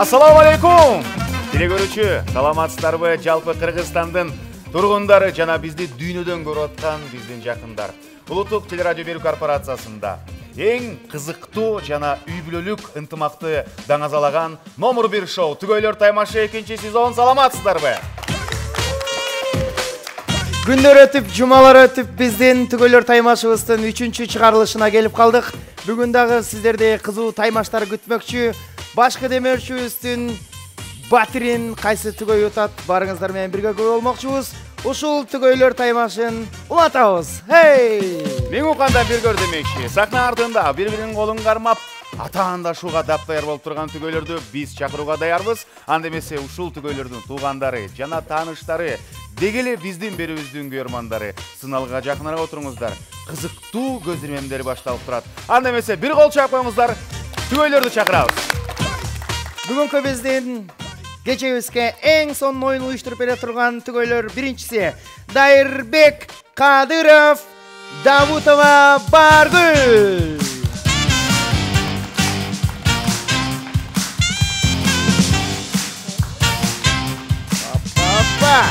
Assalamu alaikum. Теле көрүүчү, саламатсыздарбы? Жалпы Кыргызстандын тургундары жана бизди дүйнөдөн көрүп аткан биздин жакындар. Улуттук телерадио берүү корпорациясында эң кызыктуу жана үй бүлөлүк ынтымакты даңазалаган номер 1 шоу Түгөйлөр таймашы 2 сезон. Саламатсыздарбы? Күндөр өтүп, жумалар өтүп, биздин Түгөйлөр таймашыбыздын 3-чү чыгарылышына келип калдык. Бүгүн дагы сиздерди кызуу таймаштар күтмөкчү. Башкы демөөрчүбүздүн батирин кайсы түгөй утат, барыңыздар менен бирге көрө болмокчубуз. Ушул Түгөйлөр таймашын улатабыз. Хей! Мен уканда бир көр демекчи. Сахна артында бири-биринин колун кармап, атаандашууга даптаяр болуп турган түгөйлөрдү биз чакырууга даярбыз. Анда эмесе ушул түгөйлөрдүн туугандары жана тааныштары, дегеле биздин берүүбүздүн көрмандары сыналга жакыныраак отуруңуздар. Кызыктуу көз ирмемдери башталып турат. Анда эмесе бир кол чаап коюңуздар. Түгөйлөрдү чакырабыз. Бүгүнкү биздин кечебизге эң сонун оюн уюштуруп бере турган түгөйлөр биринчиси Дайырбек Кадыров, Давутова Баргүл. Апа.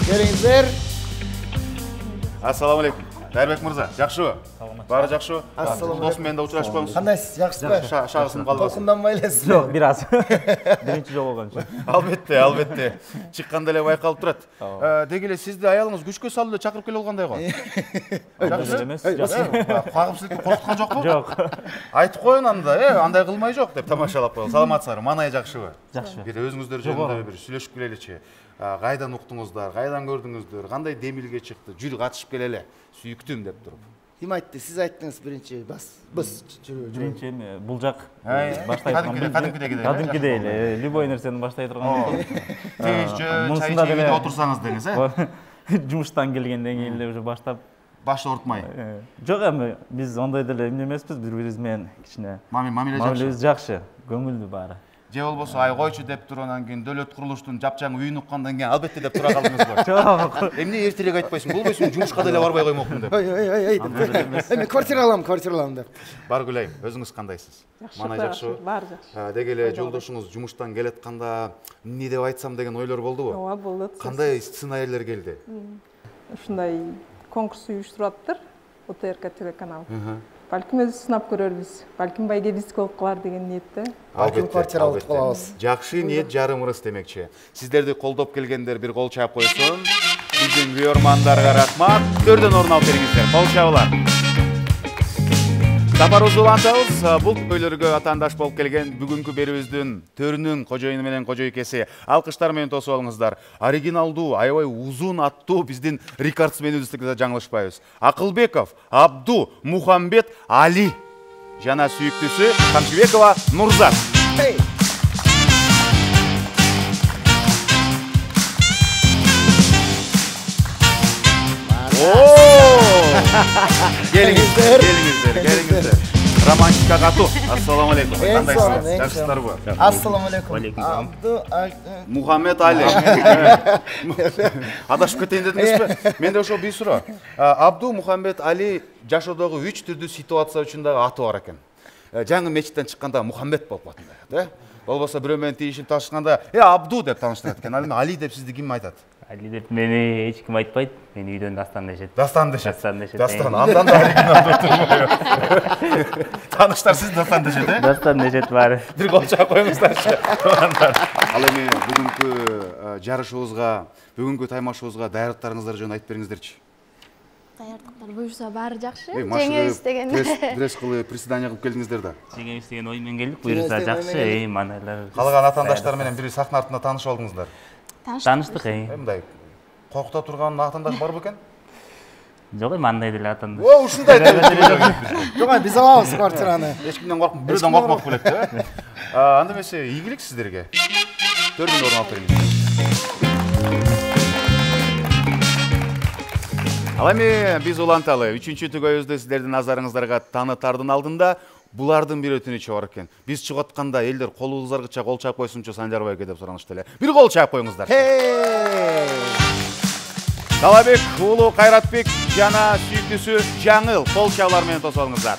Келиңиздер. Ассаламу алейкум. Дайырбек мырза, жакшыбы? Бары жакшыбы? Ассаламу Досум менен да учурашып коебуз. Кандайсыз? Жакшысызбы? Шагысым калбасын. Толкунданбай элесиз? Жок, бир аз. Биринчи жолу болгончу. Албетте. Чыкканда эле байкалып турат. Дегеле сизди аялыңыз күчкө салып эле чакырып келип алгандай го. Жакшы эмес, жакшы. Кагып силип коркуткан жокпу? Жок. Айтып коюн анда, андай кылмай жок деп тамашалап коелу. Саламатсыздарбы? Манай жакшыбы? Жакшы. Бир өзүңүздөр жөнүндө бир сүйлөшүп келеличи. Кайдан уктуңуздар, кайдан көрдүңүздөр, кандай демилге чыкты? Жүр катышып келеле. Сүйүктүм деп туруп. Ким айтты? Сиз айттыңыз биринчи. Биринчи эми бул жак баштай кадимкидей эле, любой нерсени баштай турган. Тез чай ичип отурсаңыз деңиз, Жумуштан келгенден кийин эле уже баштап башты ортмай. Жок, эми биз ондой деле эмне эмеспиз, бири-бирибиз менен кичине. Мамиле Мамилебиз жакшы, көңүлдүү баары. Же болбосо ай койчу деп туруп кийин дөөлөт курулуштун жапжаң үйүн уккандан кийин албетте деп тура калдыңызбы? Жок. Эмне эртерээк айтпайсың? Болбойсуң, жумушка деле барбай коймокмун деп. Ой. Эми квартира алам деп. Баргүл айым, өзүңүз кандайсыз? Манай жакшыбы? Баары жакшы. Дегеле жолдошуңуз жумуштан келатканда эмне деп айтсам деген ойлор болдубу? Ооба, болду. Кандай сценарийлер келди? Ушундай конкурс уюштуруптыр ОТРК телеканал. Балким өзү сынап көрөрбүз. Балким байге диск болуп калар деген ниетте. Балким квартира алып калабыз. Жакшы ниет жарым ырыс демекчи. Сиздерди колдоп келгендер бир кол чаап койсун. Биздин көрөрмандарга рахмат. Төрдөн орун алып бериңиздер. Кол чабылар. Сапарыбызды улантабыз. Бул түгөйлөргө атаандаш болуп келген бүгүнкү берүүбүздүн төрүнүн кожоюну менен кожойкеси. Алкыштар менен тосуп алыңыздар. Оригиналдуу, аябай узун аттуу биздин рекордсменибизди жаңылышпайбыз. Акылбеков Абду Мухамбет Али жана сүйүктүүсү Камчыбекова Нурзат. Келиңиздер. Романтика катуу. Ассаламу алейкум. Кандайсыздар? Жакшысыздарбы? Ассаламу алейкум. Абду Мухаммед Али. Адашып кетейин дедиңизби? Менде ошо бир суроо. Абду Мухаммед Али жашоодогу 3 түрдүү ситуация үчүн дагы аты бар экен. Жаңы мечиттен чыкканда Мухаммед болуп калат. Болбосо бирөө менен тийишип ташканда, Абду деп тааныштырат экен. Ал эми Али деп сизди ким айтат? Али деп мени эч ким айтпайт. Мени үйдөн Дастан дешет. Дастан. Андан да оригиналдуу турбайбы? Тааныштар сиз Дастан дешет, Дастан дешет баары. Бир кол чаап коюңуздарчы. Ал эми бүгүнкү жарышыбызга, бүгүнкү таймашыбызга даярдыктарыңыздар жөнүндө айтып бериңиздерчи. Даярдыктар буюрса баары жакшы. Жеңебиз деген. Дресс кылып, приседание кылып келдиңиздер да. Жеңебиз деген ой менен келдик, буюрса жакшы. Манайлар. Калган атаандаштар менен бир сахна артында таанышып алдыңыздар. Тааныштык. Мындай коркута турган атаандаш бар бекен? Жок, мындай деле атаандаш. Ушундай деле. Жок, биз алабыз квартираны. Эч кимден коркуп, бирөөдөн коркмок белек, Анда эмесе ийгилик сиздерге. Төрдөн орун алып бериңиз. Ал эми биз уланталы 3-чү түгөйүбүздү сиздердин назарыңыздарга таанытардын алдында булардын бир өтүнүчү бар экен. Биз чыгып атканда элдер колубуздаргыча кол чаап койсунчу Санжар байке деп суранышты эле. Бир кол чаап коюңуздар. Талабек уулу Кайратбек жана сүйүктүүсү Жаңыл кол чабуулар менен тосуп алыңыздар.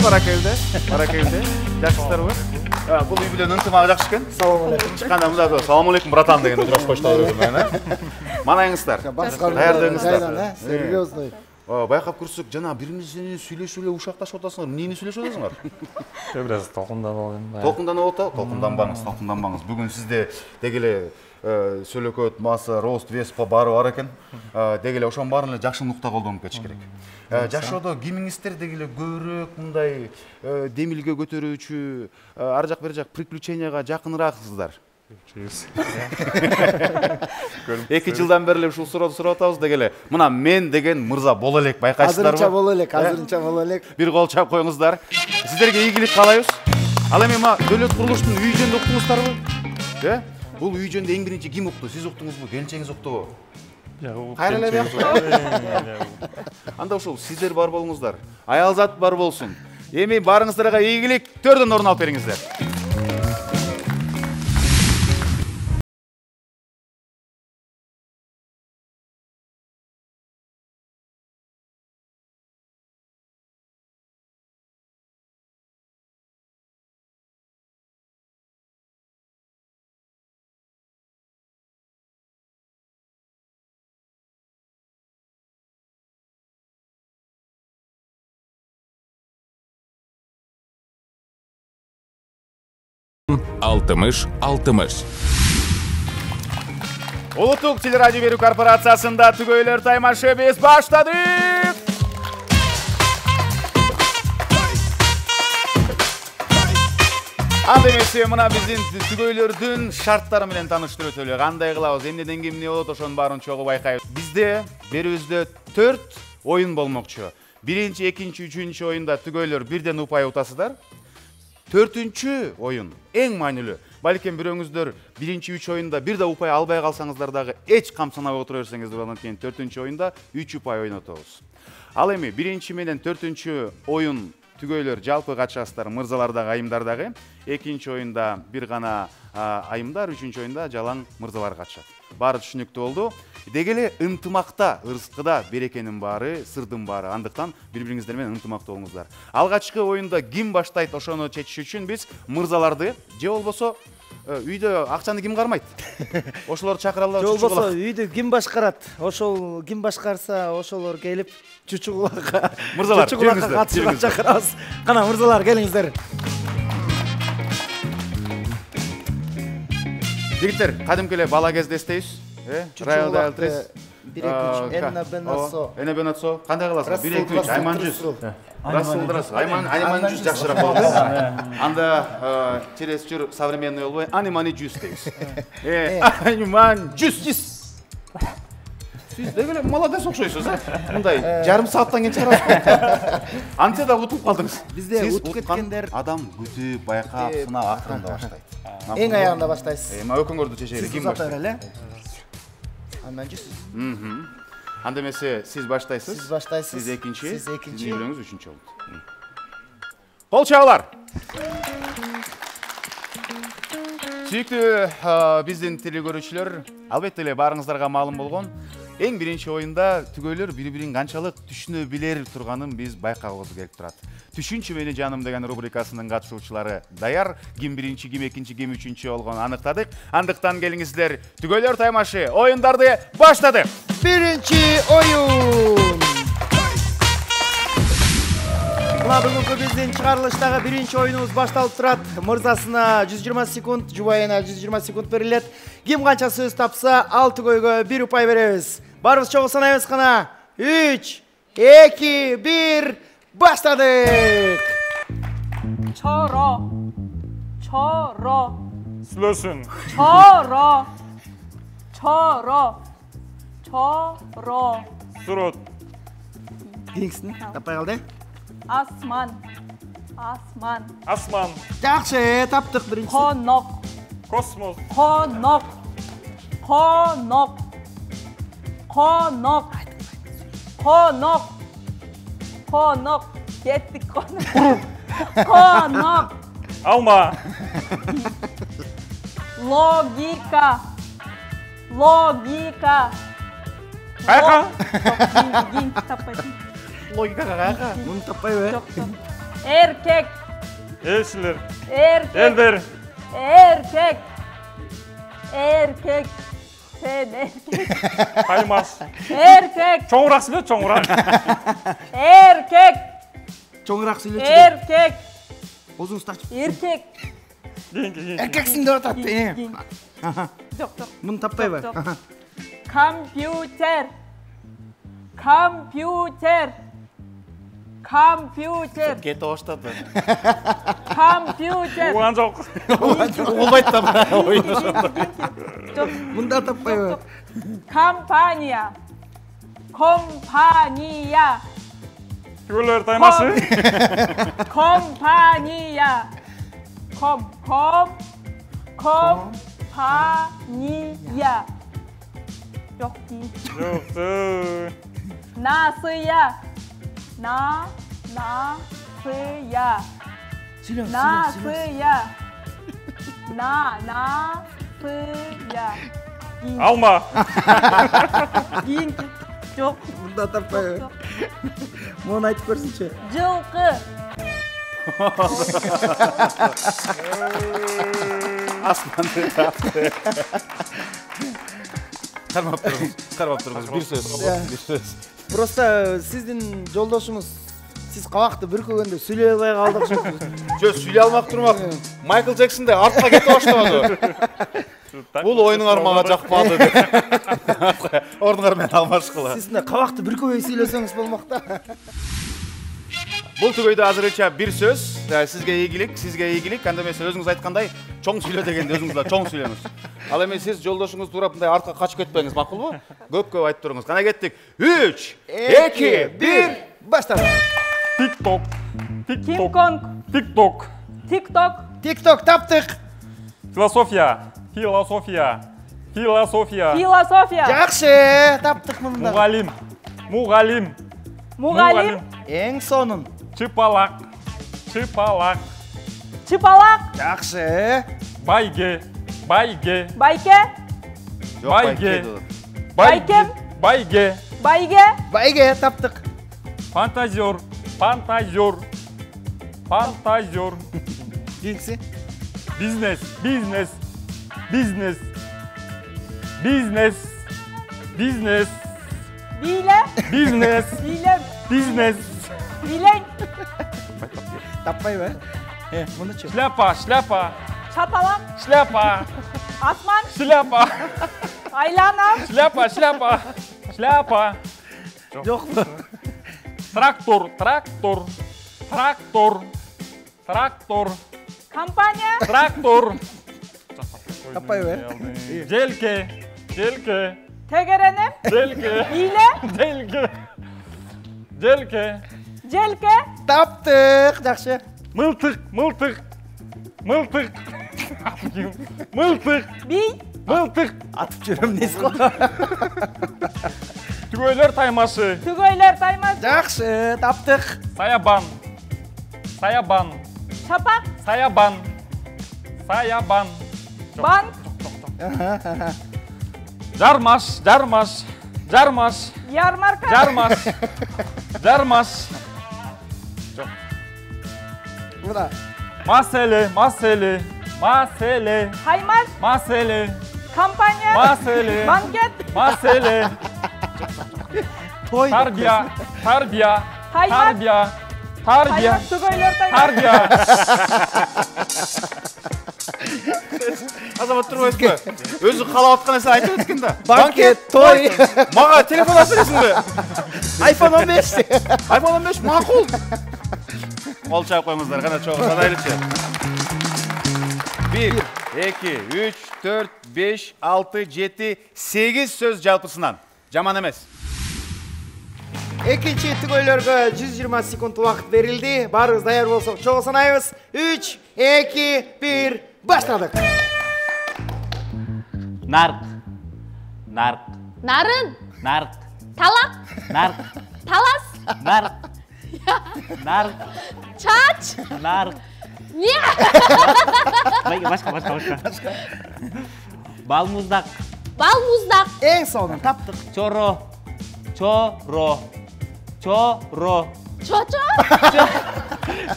баракелде. Баракелде. Жакшысыздарбы? Бул үй менен ынтымак жакшы экен. Салам алейкум. Чыкканда мында салам алейкум братан дегенде тураш коштап бердим мен. Манайыңыздар. Даярдыгыңыздар. Серьезный. Байкап көрсөк, жана бириңизден сүйлөшүп эле ушакташып атасыңар. Эмнени сүйлөшүп атасыңар? Biraz толкунданып алган. Толкунданып атабы? Толкунданбаңыз. Бүгүн сизде деги эле сөйлөкөт, маса, рост, вес баары бар экен. Деги эле ошонун баарын эле жакшы нукта колдонуп кетиш керек. Жашоодо кимиңиздер деги эле көбүрөөк мындай демилге көтөрүүчү, ар жак бер жак приключенияга жакынырааксыздар? 2 жылдан бери эле ушул суроону сурап атабыз деги эле. Мына мен деген мырза боло элек, байкайсыздарбы? Азырынча боло элек. Бир кол чап коюңуздар. Сиздерге ийгилик каалайбыз. Ал эми мына дөөлөт курулуштун үй жөнүндө уктуңуздарбы? Бул үй жөнүндө эң биринчи ким укту? Сиз уктуңузбу? Келинчеңиз уктубу? Кайра эле бияк. Анда ушул сиздер бар болуңуздар. Аялзат бар болсун. Эми барыңыздарга ийгилик, 4дөн орун алып бериңиздер. Алтымыш. Улуттук телерадио берүү корпорациясында түгөйлөр таймашы биз баштадык. Анда эмесе мына биздин түгөйлөрдүн шарттары менен тааныштырып өтөлү. Кандай кылабыз, эмнеден ким эмне болот, ошонун баарын чогуу байкайбыз. Бизде берүүбүздө 4 оюн болмокчу. Биринчи, экинчи, үчүнчү оюнда түгөйлөр бирден упай утасыздар. 4-чү оюн эң маанилүү. Балким бирөөңүздөр биринчи 3 оюнда бир да упай албай калсаңыздар дагы эч камсынабай отура берсеңиздер андан кийин 4-чү оюнда 3 упай ойнотобуз. Ал эми биринчи менен 4-чү оюн түгөйлөр жалпы катышасыздар, мырзалар дагы, айымдар дагы. Экинчи оюнда бир гана айымдар, үчүнчү оюнда жалаң мырзалар катышат. Баары түшүнүктүү болду. Деги эле ынтымакта, ырыскыда берекенин баары, сырдын баары. Андыктан бири-бириңиздер менен ынтымактуу болуңуздар. Алгачкы оюнда ким баштайт, ошону чечиш үчүн биз мырзаларды же болбосо үйдө акчаны ким кармайт? Ошолорду чакыралы, чучугулак. Же болбосо үйдү ким башкарат? Ошол ким башкарса, ошолор келип чучугулакка, мырзалар катышууга чакырабыз. Кана мырзалар келиңиздер. Жигиттер, кадимки эле бала кезде эстейбиз. Райл Дайлтрес. 1-2 Энна Бенацо. Энна Бенацо. Кандай кыласың? 1-2 Айман жүз. Расул. Айман жүз жакшыраак болот. Анда через чур современный болбой, Анимани жүз дейбиз. Айман жүз. Сиз деги эле молодец окшойсуз, мындай жарым сааттан кийин чыгарасыз. Антсе да утуп калдыңыз. Бизде утуп кеткендер адам күтүп, байкап, сынап, акырында баштайт. Эң аягында баштайсыз. Эми өкүңөрдү чечели, ким баштайт? Айман жүз. Анда эмесе сиз баштайсыз. Сиз баштайсыз. Сиз экинчи. Сиз экинчи. Сиздин үйлөрүңүз үчүнчү болду. Кол чабуулар. Сүйүктүү биздин телекөрүүчүлөр, албетте эле баарыңыздарга маалым болгон, эң биринчи оюнда түгөйлөр бири-бирин канчалык түшүнө билер турганын биз байкагыбыз келип турат. Түшүнчү мени жаным деген рубрикасынын катышуучулары даяр. Ким биринчи, ким экинчи, ким үчүнчү болгонун аныктадык. Андыктан келиңиздер, түгөйлөр таймашы оюндарды баштадык. Биринчи оюн. Мына бүгүнкү биздин чыгарылыштагы биринчи оюнубуз башталып турат. Мырзасына 120 секунд, жубайына 120 секунд берилет. Ким канча сөз тапса, ал түгөйгө 1 упай беребиз. Барыбыз чогуу санайбыз кана. 3, 2, 1, баштадык. Чоро. Сүлөсүн. Чоро. Сурот. Кийинкисин таппай калды. Асман. Асман. Жакшы, таптык биринчи. Конок. Космос. Конок. Кеттик конок. Конок. Алма. Логика. Кайка. Кийин таппайсың. Логикага кайка? Муну таппайбы? Жок. Erkek. Eşler. Erkek. Elder. Erkek. Erkek. Sen erkek. Taymaz. Erkek. Çoğurak söyle çoğurak. Erkek. Çoğurak söyle. Erkek. Uzun saç. Erkek. Erkeksin de atat. Yok. Bunu tapay var. Yok. Computer. Computer. Computer. Kete başladı. Computer. Ulan çok. Olmaydı da bana oyunu sonunda. Bunu da tapay var. Kampanya. Kompanya. Tügöller tayması. Kompanya. Kompanya. Yok değil. Yoktu. Nasıya. Nasıya. Silahım. Nasıya. Nasıya. Alma. Giyin. Yok. Bunu da tapay var. Bunu aytıp görsünçe. Жылқы. Asmandı taptı. Karmap durunuz. Bir söz. Просто сиздин жолдошуңуз сиз кабакты бүркөгөндө сүйлөй албай калдык. Жö сүйлөй алмак турмак. Майкл Джексонде артка кетип баштабады. Бул оюнуң армага жакпады деп. Ордуңар менен алмашкыла. Сиз кабакты бүркөбөй сүйлөсөңүз болмок да. Бул түгөйдө азырынча бир сөз. Сизге ийгилик. Анда эмес өзүңүз айткандай чоң сүйлө дегенде өзүңүз да чоң сүйлөңүз. Ал эми сиз жолдошуңуз туурап мындай артка качып кетпеңиз, макулбу? Көп айтып туруңуз. Кана кеттик. 3, 2, 1, баштадык. Тик-ток. Кинг-Конг. Тик-ток. Тик-ток. Тик-ток таптык. Философия. Философия. Жакшы, таптык муну да. Мугалим. Мугалим. Эң сонун. Чыпалак. Чыпалак. Жакшы. Байге. Байке. Жок, Байкем. Байге. Байге таптык. Фантазер. Кийинкиси. Бизнес. Биле. Бизнес. Билең. Таппайбы? Мунучу. Шляпа. Чапалак. Асман. Шляпа. Айлана. Шляпа. Жокпу? Трактор. Компания. Трактор. Таппайбы? Желке. Тегеренем. Биле. Желке. Таптык, жакшы. Мылтык. Бий. Атып жүрөм дейсиз го. Түгөйлөр таймасы. Жакшы, таптык. Саябан. Шапак. Саябан. Банк. Жармаш. Ярмарка. Жармаш. Мына. Масele. Хаймар. Компания. Банкет. Той. Тарбия. Хаймар. Түгөйлөр таймас. Тарбия. Азамат турбайсызбы? Өзү каалап аткан нерсе айтып өткөн да. Банкет, той. Мага телефон алып бересиңби? iPhone 15. iPhone 15 макул. Кол чаап коюңуздар, кана чогуу санайлычы. 1, 2, 3, 4, 5, 6, 7, 8 сөз жалпысынан. Жаман эмес. Экинчи түгөйлөргө 120 секунд убакыт берилди. Баарыбыз даяр болсок чогуу санайбыз. 3, 2, 1, баштадык. Нарк. Нарын. Нарк. Талак. Нарк. Талас. Нарк. Нарк. Чач. Нарк. Не. Башка. Балмуздак. Балмуздак. Эң сонун таптык. Чоро. Чочо.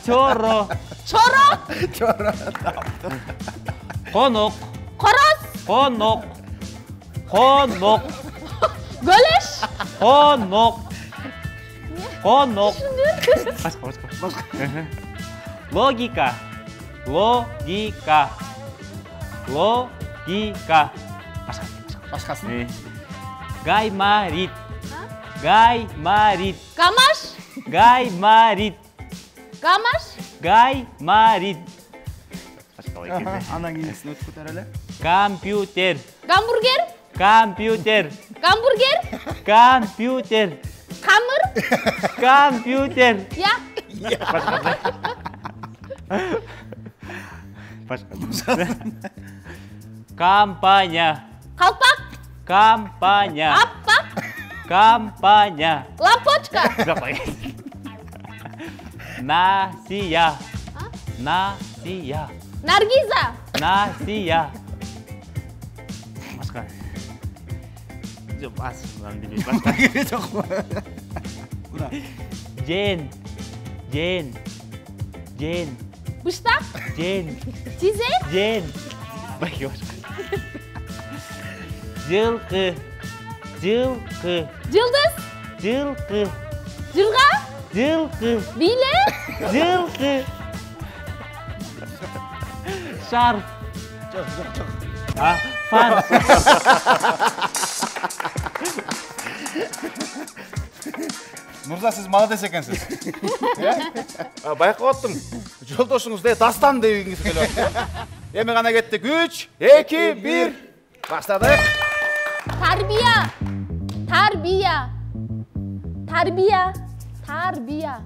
Çoro. Çoro. Konuk. Horoz. Konuk. Konuk. Göleş. Konuk. Konuk. Başka. Logika. Logika. Logika. Başkasın. Gaymarit. Gaymarit. Gamaş. Gaymarit. Gamaş. Gaymarit. Андан кийинкисин өтүп кетер эле. Компьютер. Гамбургер. Компьютер. Гамбургер. Компьютер. Камыр. Компьютер. Ya. Başka. Kampanya. Kalpak. Kampanya. Appak. Kampanya. Lampochka. Nasiya. Nasiya. Nargiza. Nasiya. Başka. Bas. Başka. Jen. Jen. Jen. Bıştak. Jen. Çize. Jen. Başka. Жылқы. Жылқы. Cıldız. Жылқы. Cırga. Жылқы. Bile. Жылқы. Şarf. Ah, fan. Мырза, сиз молодец экенсиз. Байкап аттым. Жолдошуңузду дастан дегиңиз келип атты. Эми гана кеттик. 3, 2, 1. Баштадык. Tarbiya. Tarbiya. Tarbiya. Tarbiya.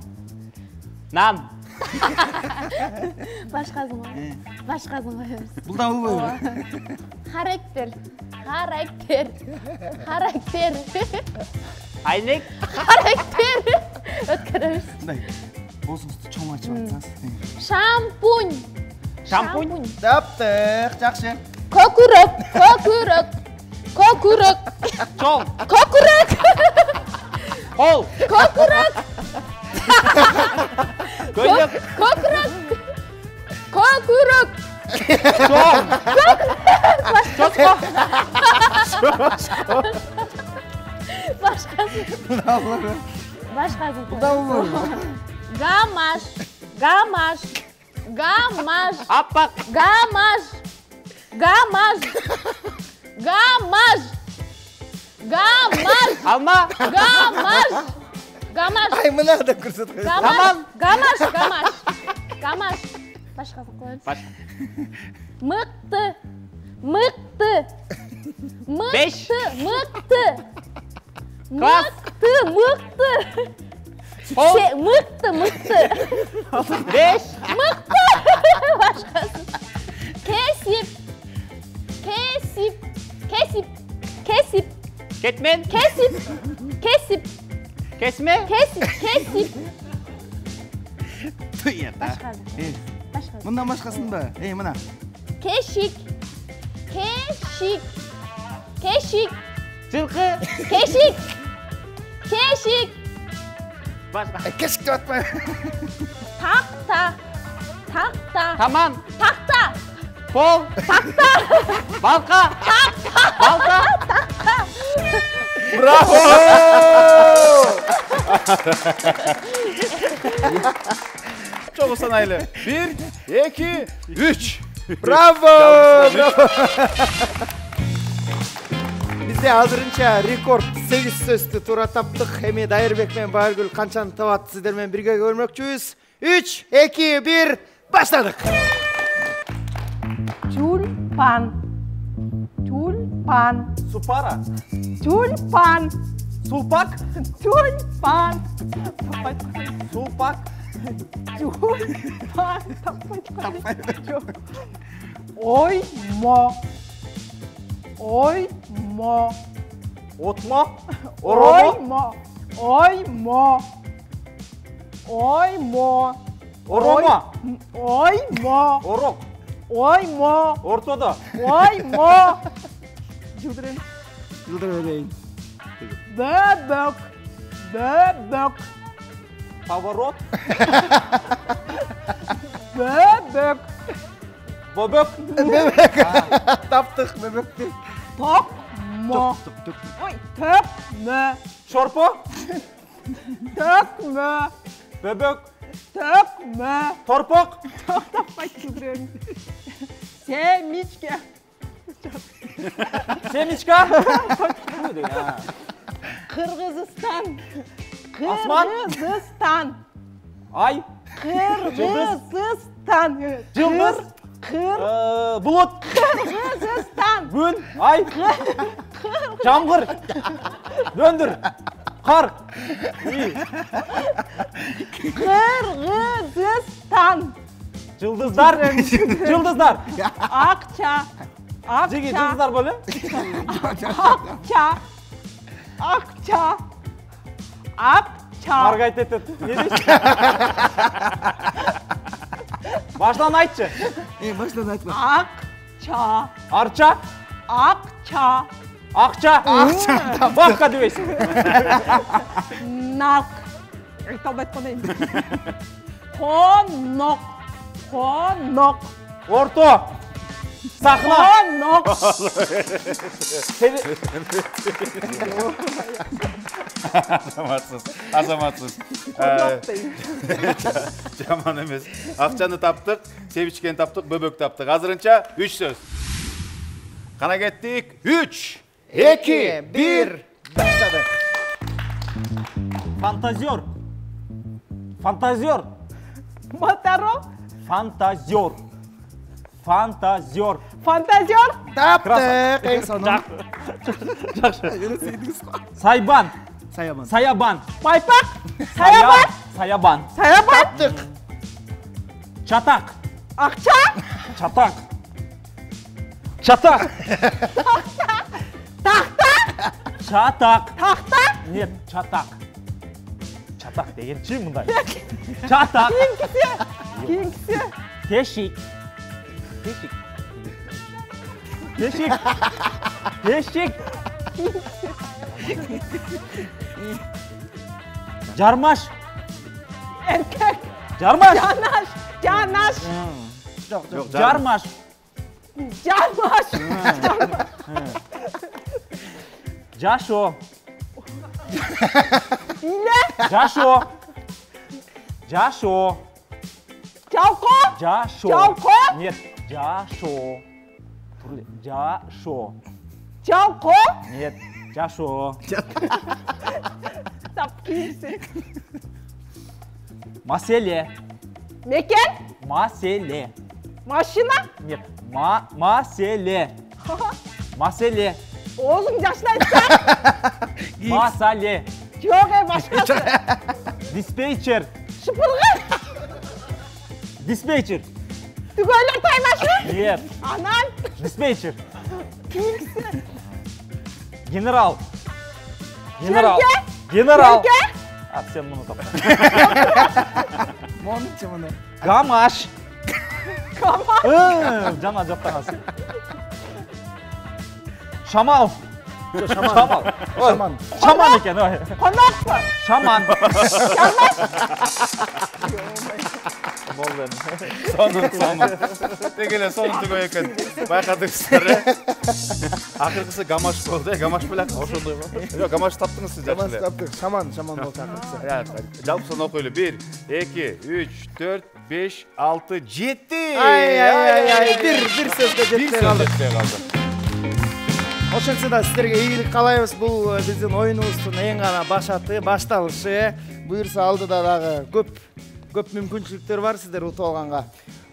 Nan. Başkasın koyuyoruz. Başkasın koyuyoruz. Бул да болбойбу? Karakter. Karakter. Karakter. Aylık. Karakter. Ötkürüyoruz. Мындай боосуңузду чоң ачып атсаңыз. Şampuñ. Şampuñ. Таптык, жакшы. Kokuruk. Kokuruk. Kokuruk. Çol. Kokuruk. Kol. Kokuruk. Koyduk. Kokuruk. Kokuruk. Çol. Çosko. Başkasın. Başkasın. Бул да болбойбу? Gamaş. Gamaş. Gamaş. Appak. Gamaş. Gamaş. Gamaş. Gamaş. Alma. Gamaş. Gamaş. Ай, мына да көрсөтүп коет. Gamaş. Tamam. Gamaş. Gamaş. Gamaş. Başkasın koyarız. Başka. Mıktı. Mıktı. Beş. Mıktı. Klas. Mıktı. On. Mıktı. 5. Başkası. Kesip. Kesip. Kesip. Kesip. Ketmen. Kesip. Kesip. Kesme. Kesip. Kesip. Başkası. Başkası. Мындан башкасын да. Эй, мына. Keşik. Keşik. Keşik. Жылқы. Keşik. Keşik. Başka. Кешик деп атпайбы? Takta. Takta. Taman. Takta. Pol. Takta. Balka. Balka. Браво! Чогуу санайлы. 1, 2, 3. Браво! Бизде азырынча рекорд 8 сөздү туура таптык. Эми Дайырбек менен Байыргүл канчаны табат сиздер менен бирге көрмөкчүбүз. 3, 2, 1, баштадык. Тюльпан. Тюльпан. Supara. Тюльпан. Sulpak. Тюльпан. Sulpak. Тюльпан. Оймо. Оймо. Otma. Oromo. Оймо. Оймо. Oroma. Оймо. Orok. Оймо. Ortada. Оймо. Жылдырын. Жылдыр берейин. Böbök. Böbök. Поворот. Бөбөк. Бобок. Таптык бөбөктү. Токмо. Ой, төпмө. Шорпо. Төкмө. Бобок. Төкмө. Торпок. Таппай кибірен. Семичке. Семечка. Кыргызстан. Асман. Кыргызстан. Ай. Кыргызстан. Жылдыз. Bulut. Kırgızistan. Gün. Ay. Çamgır. Döndür. Kar. İyi. Kırgızistan. Yıldızlar. Yıldızlar. Akça. Cigi Akça. yıldızlar böyle. Akça. Akça. Akça. Margayet et. Ne diyorsun? Baştan aytçı. Baştan айтма. Akça. Arça. Akça. Akça. Bakka diyorsun. Nak. Айтып айтқандай. Konok. Konok. Orta. Sahna. Konok. Азаматсыз. Konok дейін. Жаман емес. Ақчаны таптық, севичкені таптық, бөбөк таптық. Азырынча 3 сөз. Қана кеттік. 3, 2, 1. Başladık. Fantazyor. Fantazyor. Motorol. Fantazyor. Fantazyor. Fantazyor. Taptık. En sonunda. Sayban. Sayaman. Sayaban. Baypak. Sayaban. Sayaban. Sayaban. Taptık. Çatak. Akça. Çatak. Çatak. Tahta. Çatak. Tahta. Нет, çatak. Çatak деген чим мындай? Çatak. Kingsi. Teşik. Teşik. Teşik. Teşik. Carmaş. Erkek. Carmaş. Canaş. Canaş. Yok. Carmaş. Canaş. Caşo. İle. Caşo. Caşo. Çalko. Caşo. Çalko. Нет, Caşo. Caşo. Çalko. Нет, Caşo. Tap kingsi. Masele. Mekan. Masele. Maşina. Нет, masele. Masele. Oğlum yaşlaysa. Masale. Yok başkası. Dispatcher. Şıpırgı. Dispatcher. Tügöyler taymaşı. Нет, Anan. dispatcher. Kingsi. General. General. Çölge. General. Çölge. At sen bunu tapa. Mon içimini. Gamaş. Kamal. Cana cattağası. Şamal. Şamal. Şaman. Şaman eken. Konak mı? Şaman. Сонун. Тегеле сонун түгө экен. Байкадыңыздар. Акыркысы гамаш болду. Гамаш белек ошондой го. Жок, гамаш таптыңыз сиз Şaman жакшы эле. taptık. Şaman oldu akıksı. Жалпы сон окуйлу. 1, 2, 3, 4, 5, 6, 7. Ay. Bir sözde Bir жетпей сөз kaldık. жетпей калды. Ошентсе да сиздерге ийгилик каалайбыз. Бул биздин оюнубуздун эң гана башаты, башталышы. Буюрса алдыда дагы көп мүмкүнчүлүктөр бар сиздер утуп алганга.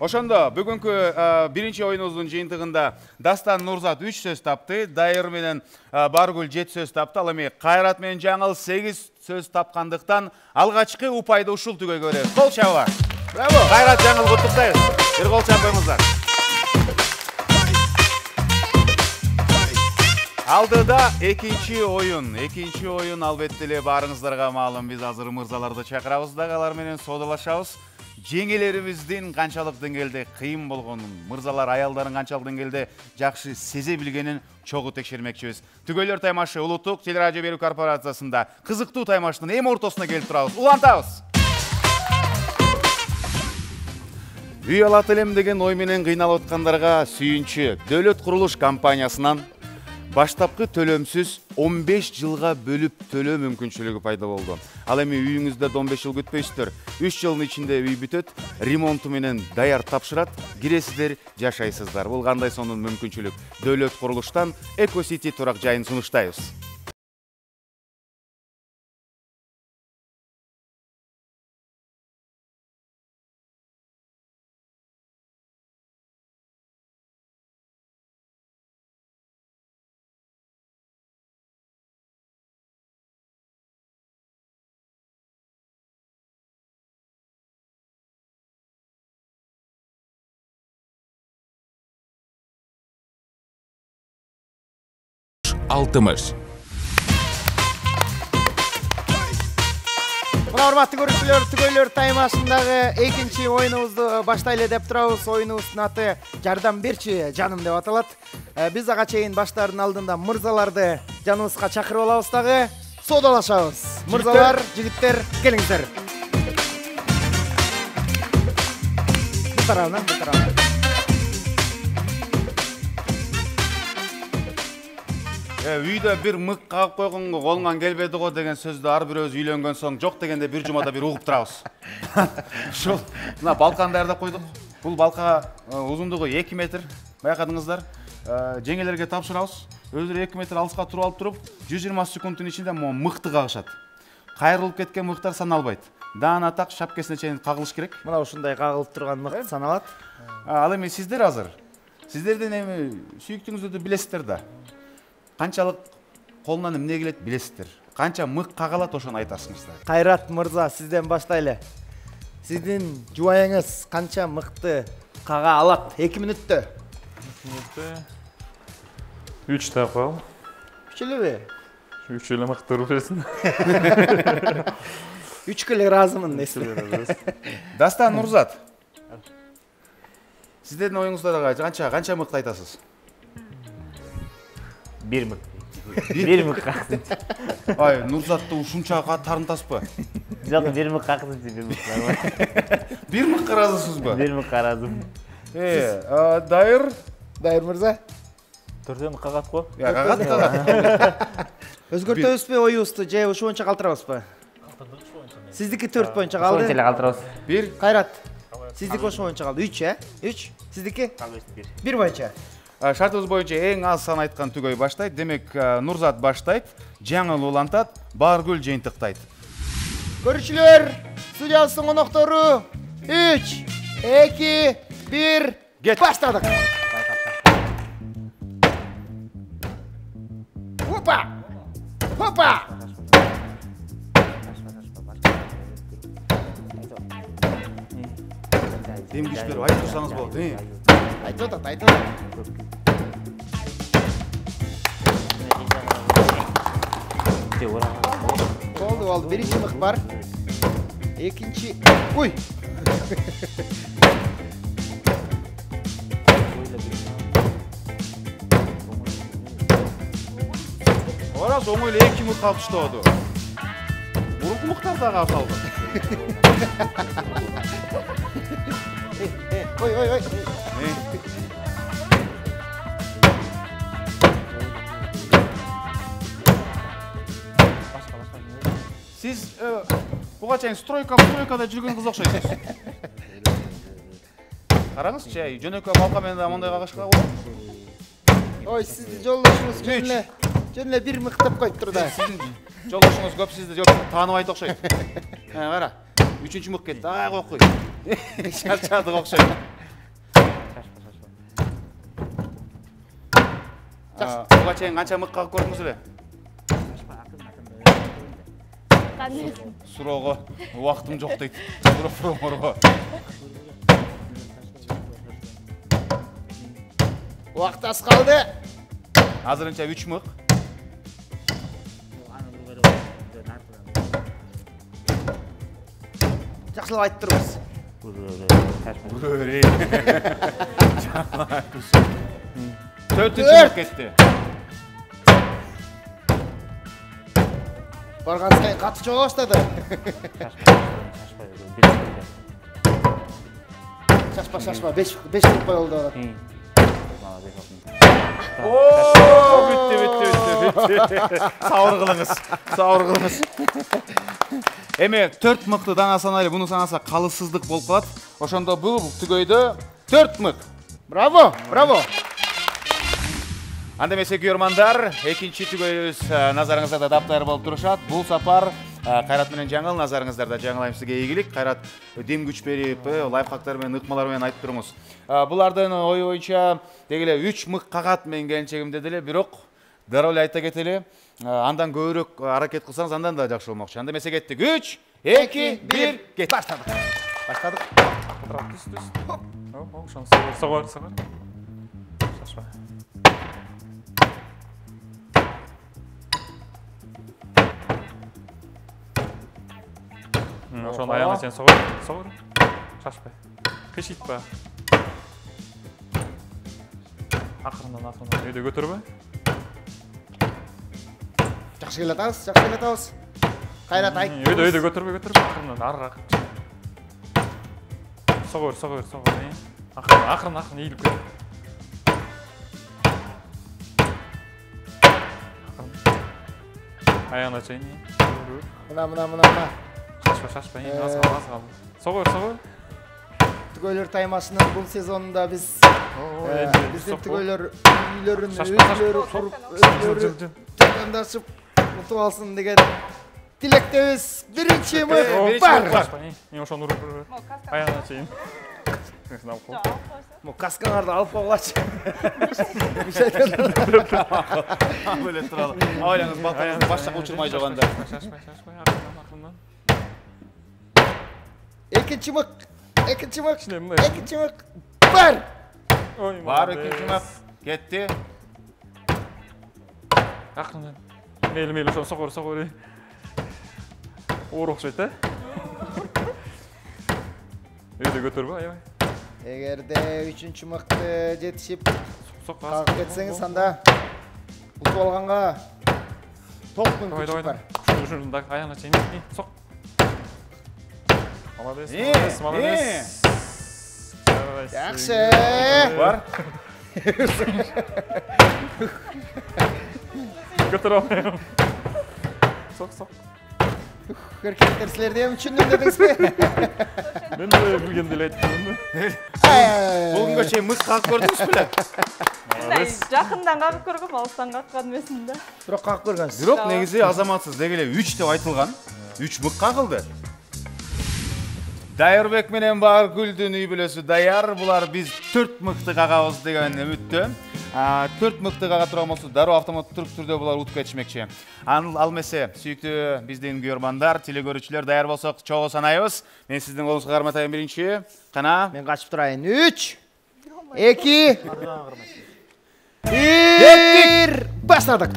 Ошондо бүгүнкү биринчи оюнубуздун жыйынтыгында Дастан Нурзат 3 сөз тапты, Дайыр менен Баргүл 7 сөз тапты. Ал эми Кайрат менен Жаңыл 8 сөз тапкандыктан алгачкы упайды ушул түгөйгө беребиз. Кол чабыңар. Браво! Кайрат, Жаңыл куттуктайбыз. Бир кол чабыңыздар. Алдыда экинчи оюн албетте эле баарыңыздарга маалым. Биз азыр мырзаларды чакырабыз дагы алар менен соодалашабыз. Жеңелерибиздин канчалык деңгээлде кыйын болгонун, мырзалар аялдарын канчалык деңгээлде жакшы сезе билгенин чогуу текшермекчибиз. Түгөйлөр таймашы Улуттук телерадио берүү корпорациясында кызыктуу таймаштын эми ортосуна келип турабыз. Улантабыз. Үй алат элем деген ой менен кыйналып аткандарга сүйүнчү Дөөлөт курулуш компаниясынан баштапкы төлөмсүз 15 жылга бөлүп төлөө мүмкүнчүлүгү пайда болду. Ал эми үйүңүздө 15 жыл күтпөйсүздөр. 3 жылдын ичинде үй бүтөт, ремонту менен даяр тапшырат, киресиздер, жашайсыздар. Бул кандай сонун мүмкүнчүлүк. Дөөлөт курулуштан Эко Сити турак жайын сунуштайбыз. Алтымыш. Мына урматтуу көрүүчүлөр, түгөйлөр таймашындагы экинчи оюнубузду баштайлы деп турабыз. Оюнубуздун аты Жардам берчи жаным деп аталат. Биз ага чейин баштардын алдында мырзаларды жаныбызга чакырып алабыз дагы. Соодалашабыз. Мырзалар, жигиттер, келиңиздер. Бу тарабынан, бу тарабынан. Үйдө бир мык кагып койгонго колуңан келбеди го деген сөздү ар бирөөбүз үйлөнгөн соң жок дегенде бир жумада бир угуп турабыз. Ушул мына балканы даярдап койдук. Бул балка узундугу 2 метр. Байкадыңыздар. Жеңелерге тапшырабыз. Өздөрү 2 метр алыска туруп алып туруп, 120 секундтун ичинде мыкты кагышат. Кайрылып кеткен мыктар саналбайт. Даана так шапкесине чейин кагылыш керек. Мына ушундай кагылып турган мыкты саналат. Ал эми сиздер азыр. Сиздердин эми сүйүктүүңүздү билесиздер да. Канчалык колунан эмне келет билесиздер. Канча мык кагалат ошону айтасыңыздар. Кайрат мырза, сизден баштайлы. Сиздин жубайыңыз канча мыкты кага алат 2 мүнөттө? 3 деп коем. 3 элеби? 3 эле мыкты берсин. 3 эле ыраазымын дейсиз. Дастан Нурзат. Сиздердин оюңуздарга канча мыкты айтасыз? 1 мык. 1 мык каксын. Ай, Нурзатты ушунча тарынтасызбы? Жок, 1 мык каксын, 1 мык. 1 мык каразысызбы? 1 мык карадым. Дайыр? Дайыр мырза? 4 мык кагат го? Кагат. Өзгөртөбүзбү оюбузду же ушул боюнча калтырабызбы? Сиздики 4 боюнча калды. Ошончо эле калтырабыз. 1. Кайрат. Сиздики ошол боюнча калды. 3, 3. Сиздики? 1 боюнча. Шартыбыз боюнча эң аз сан айткан түгөй баштайт. Демек, Нурзат баштайт, жаңыл улантат, Бааргүл жыйынтыктайт. Көрүүчүлөр, студиябыздын коноктору 3, 2, 1, баштадык. Хопа! Хопа! Демгиштер айтып турсаңыз болот, Айтып атат. Болду, биринчи мык бар. Экинчи. Ой. Орас оңой эле 2 мык калып туштабады. Мурунку мыктар да калып калды. Ой. Сиз буга чейин стройкада жүргөн кыз окшойсуз. Караңызчы, жөнөкөй балка менен мондай кагышка болот. Ой, сиздин жолдошуңуз жөн эле 1 мык деп коюптур да. Сиздин жолдошуңуз көп сизди жок тааныбайт окшойт. Кара, 3-чү мык кетти. Ай кой. Чарчадык окшойт. Буга чейин канча мык кагып көрдүңүз эле? Суроого убактым жок дейт. Суроо. Убакыт аз калды. Азырынча 3 мык. Жакшылап айтып турбуз. Төртүнчү мык кетти. Барган сайын каты чыга баштады. Шашпа. 5 мык коюлду болот. Бүттү. Сауыр кылыңыз. Эме 4 мыкты даңа санайлы, буну санаса калысыздык болуп калат. Ошондо бул түгөйдө 4 мык. Браво. Анда эмесе күйөрмандар, экинчи түгөйүбүз назарыңызда даптайыр болуп турушат. Бул сапар Кайрат менен жаңыл, назарыңыздарда жаңылайым сизге ийгилик. Кайрат дем күч берип, лайфхактар менен, ыкмалар менен айтып туруңуз. Булардын ою боюнча деги эле 3 мык кагат менен келинчегим деди эле, бирок дароо эле айта кетели. Андан көбүрөөк аракет кылсаңыз андан да жакшы болмокчу. Анда эмесе кеттик. 3, 2, 1, кет. Баштадык. Согор. Шашпа. Ошону аяғына сен согор. Шашпай. Кышытпа. Акырындан өйдө көтөрбө. Жакшы келатабыз. Кайрат айт. Өйдө көтөрбө. Акырындан арыраак. Согор. Акырын ийилип кет. Аяғына чейин. Мына. Шашпа. Аз калды. Согор. Түгөйлөр таймашынын бул сезонунда биздин түгөйлөр үйлөрүн өзүлөрү куруп, өзүлөрү тандашып утуп алсын деген тилектебиз. Биринчи мык бар. Ошону уруп. Аяғына чейин. Мо каскаңарды алып койгулачы. Böyle turalım. Aileniz baltanızı başta uçurmay joganda. Şaşpay. Akırından. Экинчи мык. Бар. Var ikinci mık. Gitti. Akırından. Meyli ошону согор. Оор окшойт да? Өйдө көтөрбө, аябай. Эгерде 3-чү мыкты жетишип кагып кетсеңиз, анда утуп алганга толук мүмкүнчүлүк бар. Ушундай аяғына чейин сок. Молодец. Жакшы. Бар. Көтөрө алмайм. Сок. Көркөмдөр силерди эми түшүндүм дедиңизби? Мен де билгенди эле айттым. Бүгүнгө чейин мык кагып көрдүңүз беле? Жакындан кагып көргөм, алыстан каккан эмесмин да. Бирок кагып көргөнсүз. Бирок негизи азаматсыз деги эле 3 деп айтылган. 3 мык кагылды. Дайырбек менен Бааргүлдүн үй бүлөсү даяр. Булар биз 4 мыкты кагабыз деген үмүттө. 4 мыкты кага турган болсо дароо автоматтуу түрдө булар утуп кетишмекчи. Ал месе сүйүктүү биздин күйөрмандар, телекөрүүчүлөр даяр болсок чогуу санайбыз. Мен сиздин колуңузга карматайын биринчи. Кана? Мен качып турайын. 3, 2, 1, баштадык.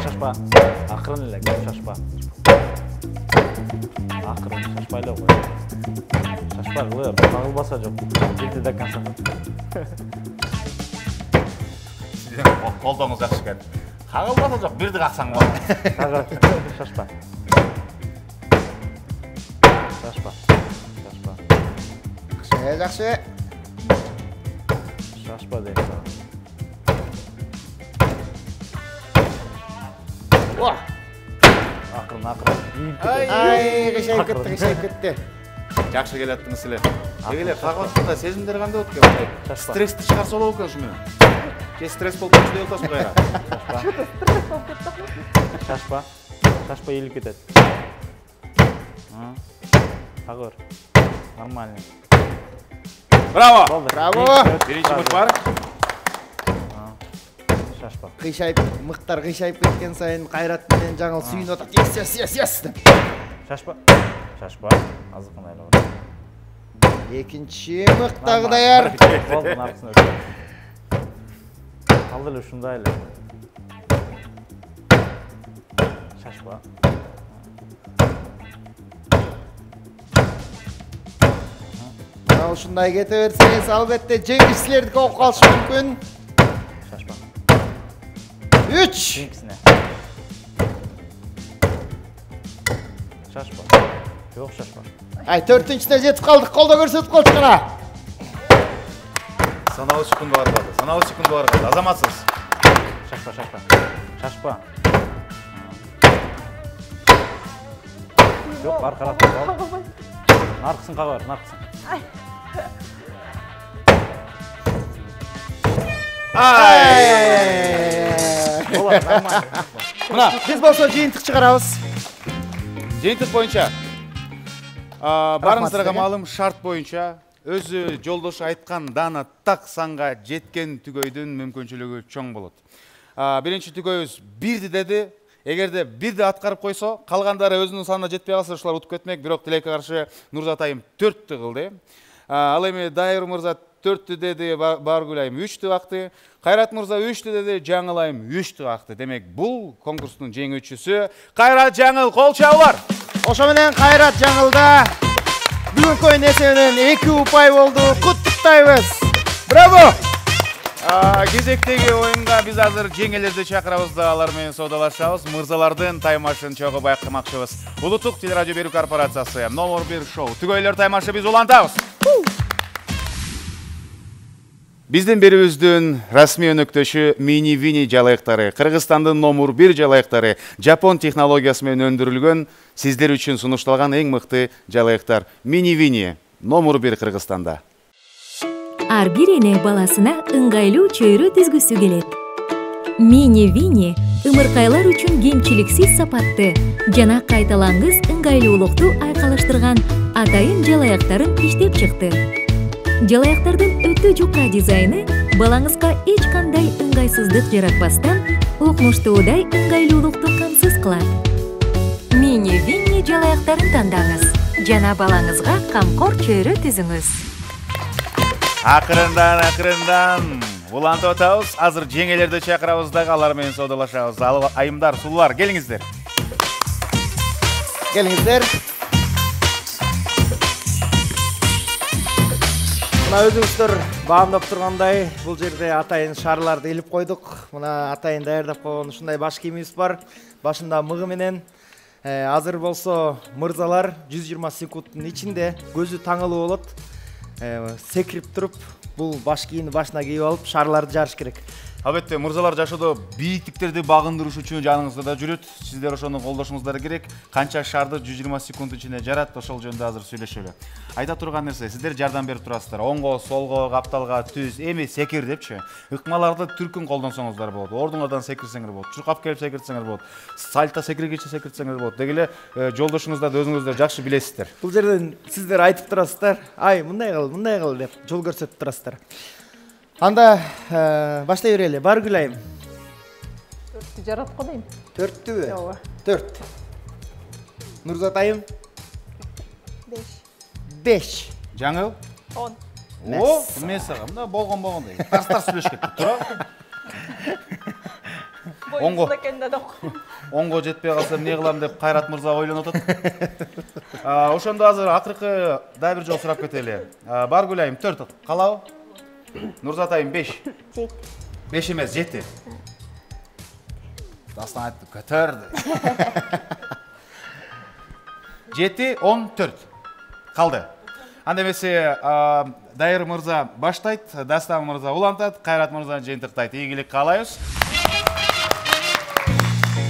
Шашпа. Акырын эле, шашпа. Акырын шашпайлы кой. Шашпа кылып, кагылбаса жок. Бирди да канса. Колдоңуз жакшы экен. Кагылбаса жок, бирди каксаң болот. Шашпа. Жакшы. Шашпа дейм. Акырын. Ай, кышайып кетти. Жакшы келаттыңыз силер. Эгеле кагып сезимдер кандай болот экен? Стрессти чыгарса болот экен ушу менен. Же стресс болуп кетти деп атасыз кайра. Шашпа ийилип кетет. Агыр. Нормально. Браво! Биринчи мык бар. Шашпа. Кыйшайып, мыктар кыйшайып кеткен сайын Кайрат менен жаңыл сүйүнүп атат. Yes. Шашпа. Азыкын айлап. Экинчи мык дагы даяр. Болдун аркысына өтүп. Калды эле ушундай эле. Шашпа. Ушундай кете берсеңиз, албетте жеңиш силердики болуп калышы мүмкүн. Шашпа. 3. Жеңкисине. Шашпа. Жок, шашпа. Ай, 4-түнчүсүнө жетип калдык. Колдо көрсөтүп кол чыгара. Саналуу секунд бар калды. Азаматсыз. Шашпа. Жок, аркарак ал. Наркысын кага бер, наркысын. Болот, нормально. Мына, биз болсо жыйынтык чыгарабыз. Жыйынтык боюнча барыңыздарга маалым, шарт боюнча өзү жолдошу айткан дана так санга жеткен түгөйдүн мүмкүнчүлүгү чоң болот. Биринчи түгөйүбүз 1 деди. Эгерде 1 аткарып койсо, калгандары өзүнүн санына жетпей калса, ушулар утуп кетмек. Бирок тилекке каршы Нурзат айым 4 кылды. Ал эми Дайыр мырза 4 деди, Баргүл айым 3 акты. Кайрат мырза 3 деди, Жаңыл айым 3 акты. Демек, бул конкурстун жеңүүчүсү Кайрат Жаңыл. Кол чабуулар. Ошо менен Кайрат Жаңылда бүгүнкү оюн эсебинен 2 упай болду. Куттуктайбыз. Браво! Кезектеги оюнга биз азыр жеңелерди чакырабыз да алар менен соодалашабыз. Мырзалардын таймашын чогуу байкамакчыбыз. Улуттук телерадио берүү корпорациясы номер 1 шоу Түгөйлөр таймашы биз улантабыз. Биздин берүүбүздүн расмий өнөктөшү Mini Vini жалайыктары, Кыргызстандын номер 1 жалайыктары, Жапон технологиясы менен өндүрүлгөн, сиздер үчүн сунушталган эң мыкты жалайыктар. Mini Vini номер 1 Кыргызстанда. Ар бир эне баласына ыңгайлуу чөйрө түзгүсү келет. Mini Vini ымыркайлар үчүн кемчиликсиз сапатты жана кайталангыс ыңгайлуулукту айкалыштырган атайын жалаяктарын иштеп чыкты. Жалаяктардын өтө жука дизайны балаңызга эч кандай ыңгайсыздык жаратпастан укмуштуудай ыңгайлуулукту камсыз кылат. Mini Vini жалаяктарын тандаңыз жана балаңызга камкор чөйрө түзүңүз. Акырындан улантып атабыз. Азыр жеңелерди чакырабыз дагы, алар менен соодалашабыз. Айымдар, сулуулар, келиңиздер. Мына өзүңүздөр баамдап тургандай, бул жерде атайын шарларды илип койдук. Мына атайын даярдап койгон ушундай баш кийимибиз бар. Башында мыгы менен. Азыр болсо мырзалар 120 секундтун ичинде көзү таңылуу болот. Секирип туруп, бул баш кийимди башына кийип алып, шарларды жарыш керек. Албетте, мырзалар жашоодо бийиктиктерди багындырыш үчүн жаныңызда да жүрөт. Сиздер ошону колдошуңуздар керек. Канча шарды 120 секунд ичинде жарат, ошол жөнүндө азыр сүйлөшөлү. Айта турган нерсе, сиздер жардам берип турасыздар. Оңго, солго, капталга, түз, эми секир депчи. Ыкмаларды түркүн колдонсоңуздар болот. Ордуңардан секирсеңер болот. Чуркап келип секирсеңер болот. Сальта секиргиче секирсеңер болот. Деги эле жолдошуңуздарды өзүңүздөр жакшы билесиздер. Бул жерден сиздер айтып турасыздар. Ай, мындай кыл деп жол көрсөтүп турасыздар. Анда баштай берели. Баргүл айым. 4 жарат го дейм. 4-түбү? Ооба. 4. Нурзат айым? 5. 5. Жаңыл? 10. О, мен сага мында болгондой. Тастар сүйлөшүп кетти. Тура. Оңго жетпей калса эмне кылам деп Кайрат мырза ойлонуп атат. Ошондо азыр акыркы да бир жол сурап кетели. Баргүл айым 4 калабы? Нурзат айым 5. 7. 5 эмес, 7. Дастан айтты, көтөрдү. 7, 14. Калды. Анда эмесе Дайыр мырза баштайт, Дастан мырза улантат, Кайрат мырза жыйынтыктайт. Ийгилик каалайбыз.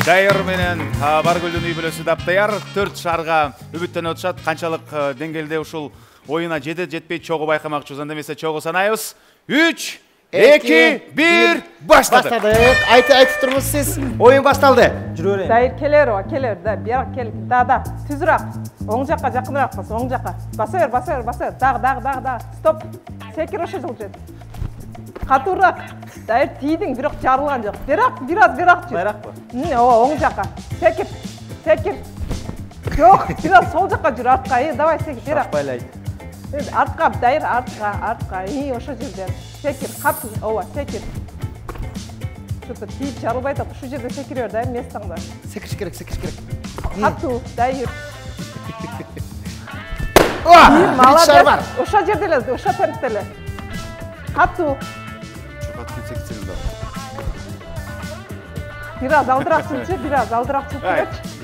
Дайыр менен Баргүлдүн үй бүлөсү даптаяр. 4 шарга үмүттөнүп атышат. Канчалык деңгээлде ушул оюна жетет жетпей чогуу байкамакчыбыз. Анда эмесе чогуу санайбыз. 3, 2, 1, баштадык. Айтып турмуз сиз. Оюн башталды. Жүрө берейин. Дайыр келер, да, бияк кел. Да, түзүрак. Оң жакка жакыныраак бас, оң жакка. Баса бер. Дагы. Стоп. Секир ошо жылжет. Катуураак. Дайыр тийдиң, бирок жарылган жок. Бирок жүр. Байракпы? Ооба, оң жакка. Секир. Жок, бирок сол жакка жүр, артка. Давай секир, бирок. Байлайт. Артка, Дайыр, артка. Ошо жерден. Секир, катуу. Ооба, секир. Что-то тийип жарылбай атат. Ушул жерде секире бер, Дайыр, местаңда. Секириш керек. Катуу, Дайыр. Молодец. Ошо жерде эле, ошо темпте эле. Катуу. Бираз алдыраак жүрчү,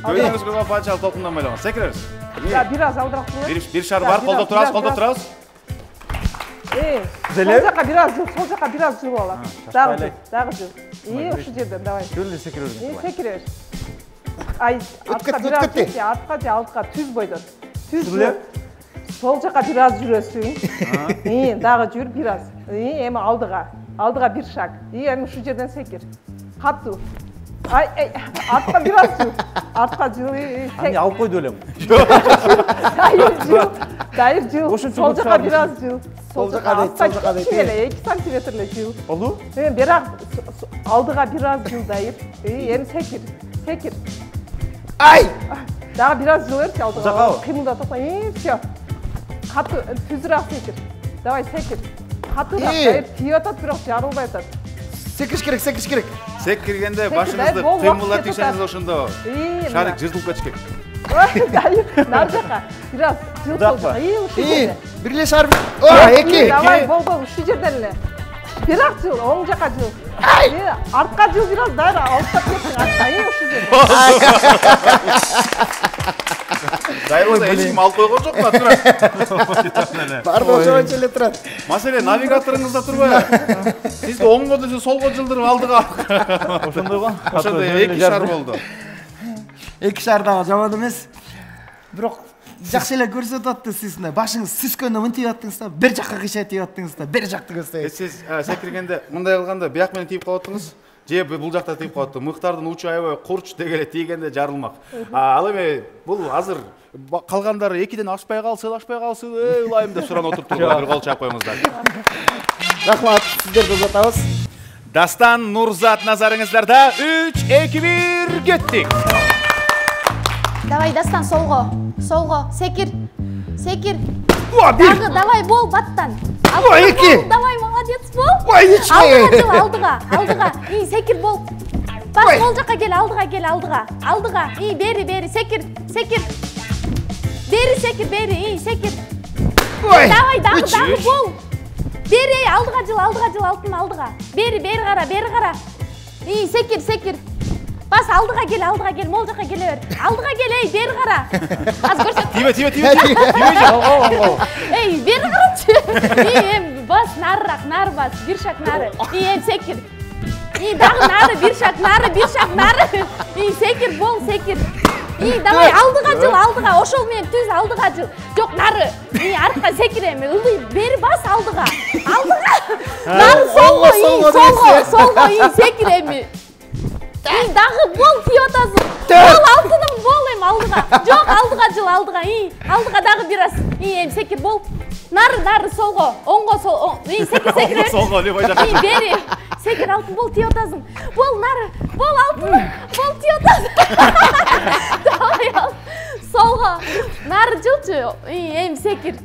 Көзіңіз көзіңіз панчалы толқындан байлама. Секіреріз. Да, biraz aldırak durun. Bir şar var. Kolda turarız, kolda turarız. Sol жаққа biraz жыл, сол жаққа biraz жыл алады. Дағы жыл. Осы жерден, давай. Көліне секірердің. Секірер. Ай, артқа biraz кетсе, артқа же алдқа түз бойдан. Түз жыл. Сол жаққа biraz жүресің. Дағы жүр biraz. Ема алдыға. Алдыға bir шаг. Ема şu жерден секір. Қатты. Ай, артқа biraz жыл. Артқа жыл. Ани алып қойды өлем. Дайыр жыл. Сол жаққа biraz жыл. Сол жаққа дейді. 2 сантиметрлі жыл. Олу? Бірақ алдыға biraz жыл дайыр. Ем секір. Ай! Дағы biraz жыл ерші алдыға. Жақа о. Қимылда тоқпай. Все. Қатты түзірақ секір. Давай секір. Қаттырақ дайыр. Тиі атады, бірақ жарылбай атады. Секіріш керек. Сек кіргенде башыңызды қимылдар түйсеңіз ошында шарик жыртылып кетіш керек. Дайыр, нар жаққа. Biraz жыл сол жаққа. Бірле шар. Екі. Давай, бол, үші жерден ле. Бірақ жыл, оң жаққа жыл. Артқа жыл biraz дайыр, алыстап кеттің. Артқа, үші жерден. Дайыр болса, ешкім алып қойған жоқ па? Барды ошоған желе тұрады. Мәселе, навигаторыңызда тұрбай. Сізді оңға десе солға жылдырып алдыға. Ошондой ғой. Ошонда 2 шар болды. 2 шардағы жаман емес. Бирок жакшы эле көрсөтүп атты сизне. Башыңыз сүскөндө мынтип аттыңыз да, бир жакка кыйша тип аттыңыз да, бир жакты көздөй. Сиз секиргенде мындай кылганда бияк менен тип калып аттыңыз. Же бул жакта тип калып атты. Мыктардын учу аябай курч дегеле тийгенде жарылмак. Ал эми бул азыр калгандары 2ден ашпай калсы, улайым деп суран отуруп турган бир кол чап коюңуздар. Рахмат, сиздерди узатабыз. Дастан, Нурзат назарыңыздарда 3-2-1 кеттик. Давай, Дастан, солго, секир. Бир. Давай, бол, баттан. Эки. Давай, молодец, бол. Ичме. Алдыға. Секир, бол. Бас, бол жаққа кел, алдыға. Бери, секир. Бери, секир. Давай, дағы, бол. Бери, алдыға жыл, алдыға. Бери қара. Секир. Бас, алдыға кел, мол жаққа келе бер. Алдыға кел, бері қара. Аз көрсет. Тиме. Бері қарашы. Бас, нар бас, бір шақ нары. Секир. Дағы нары, бір шақ нары. Секир, бол, секир. Давай, алдыға жыл, ошол мен түз алдыға жыл. Жоқ, нары. Артқа секир еме, ұлы, бері бас алдыға. Нары солғы, секир еме. Дағы бол тиіп атасың. Бол алтыным бол ем алдыға. Жоқ, алдыға жыл, алдыға дағы біраз. Секір бол. Нары солғы, оңға сол. Секір. Солға, не байда. Бері. Секір алтын бол тиіп атасың. Бол нары, бол алтыным, бол тиіп атасың. Давай солға. Нары жылчы. Секір.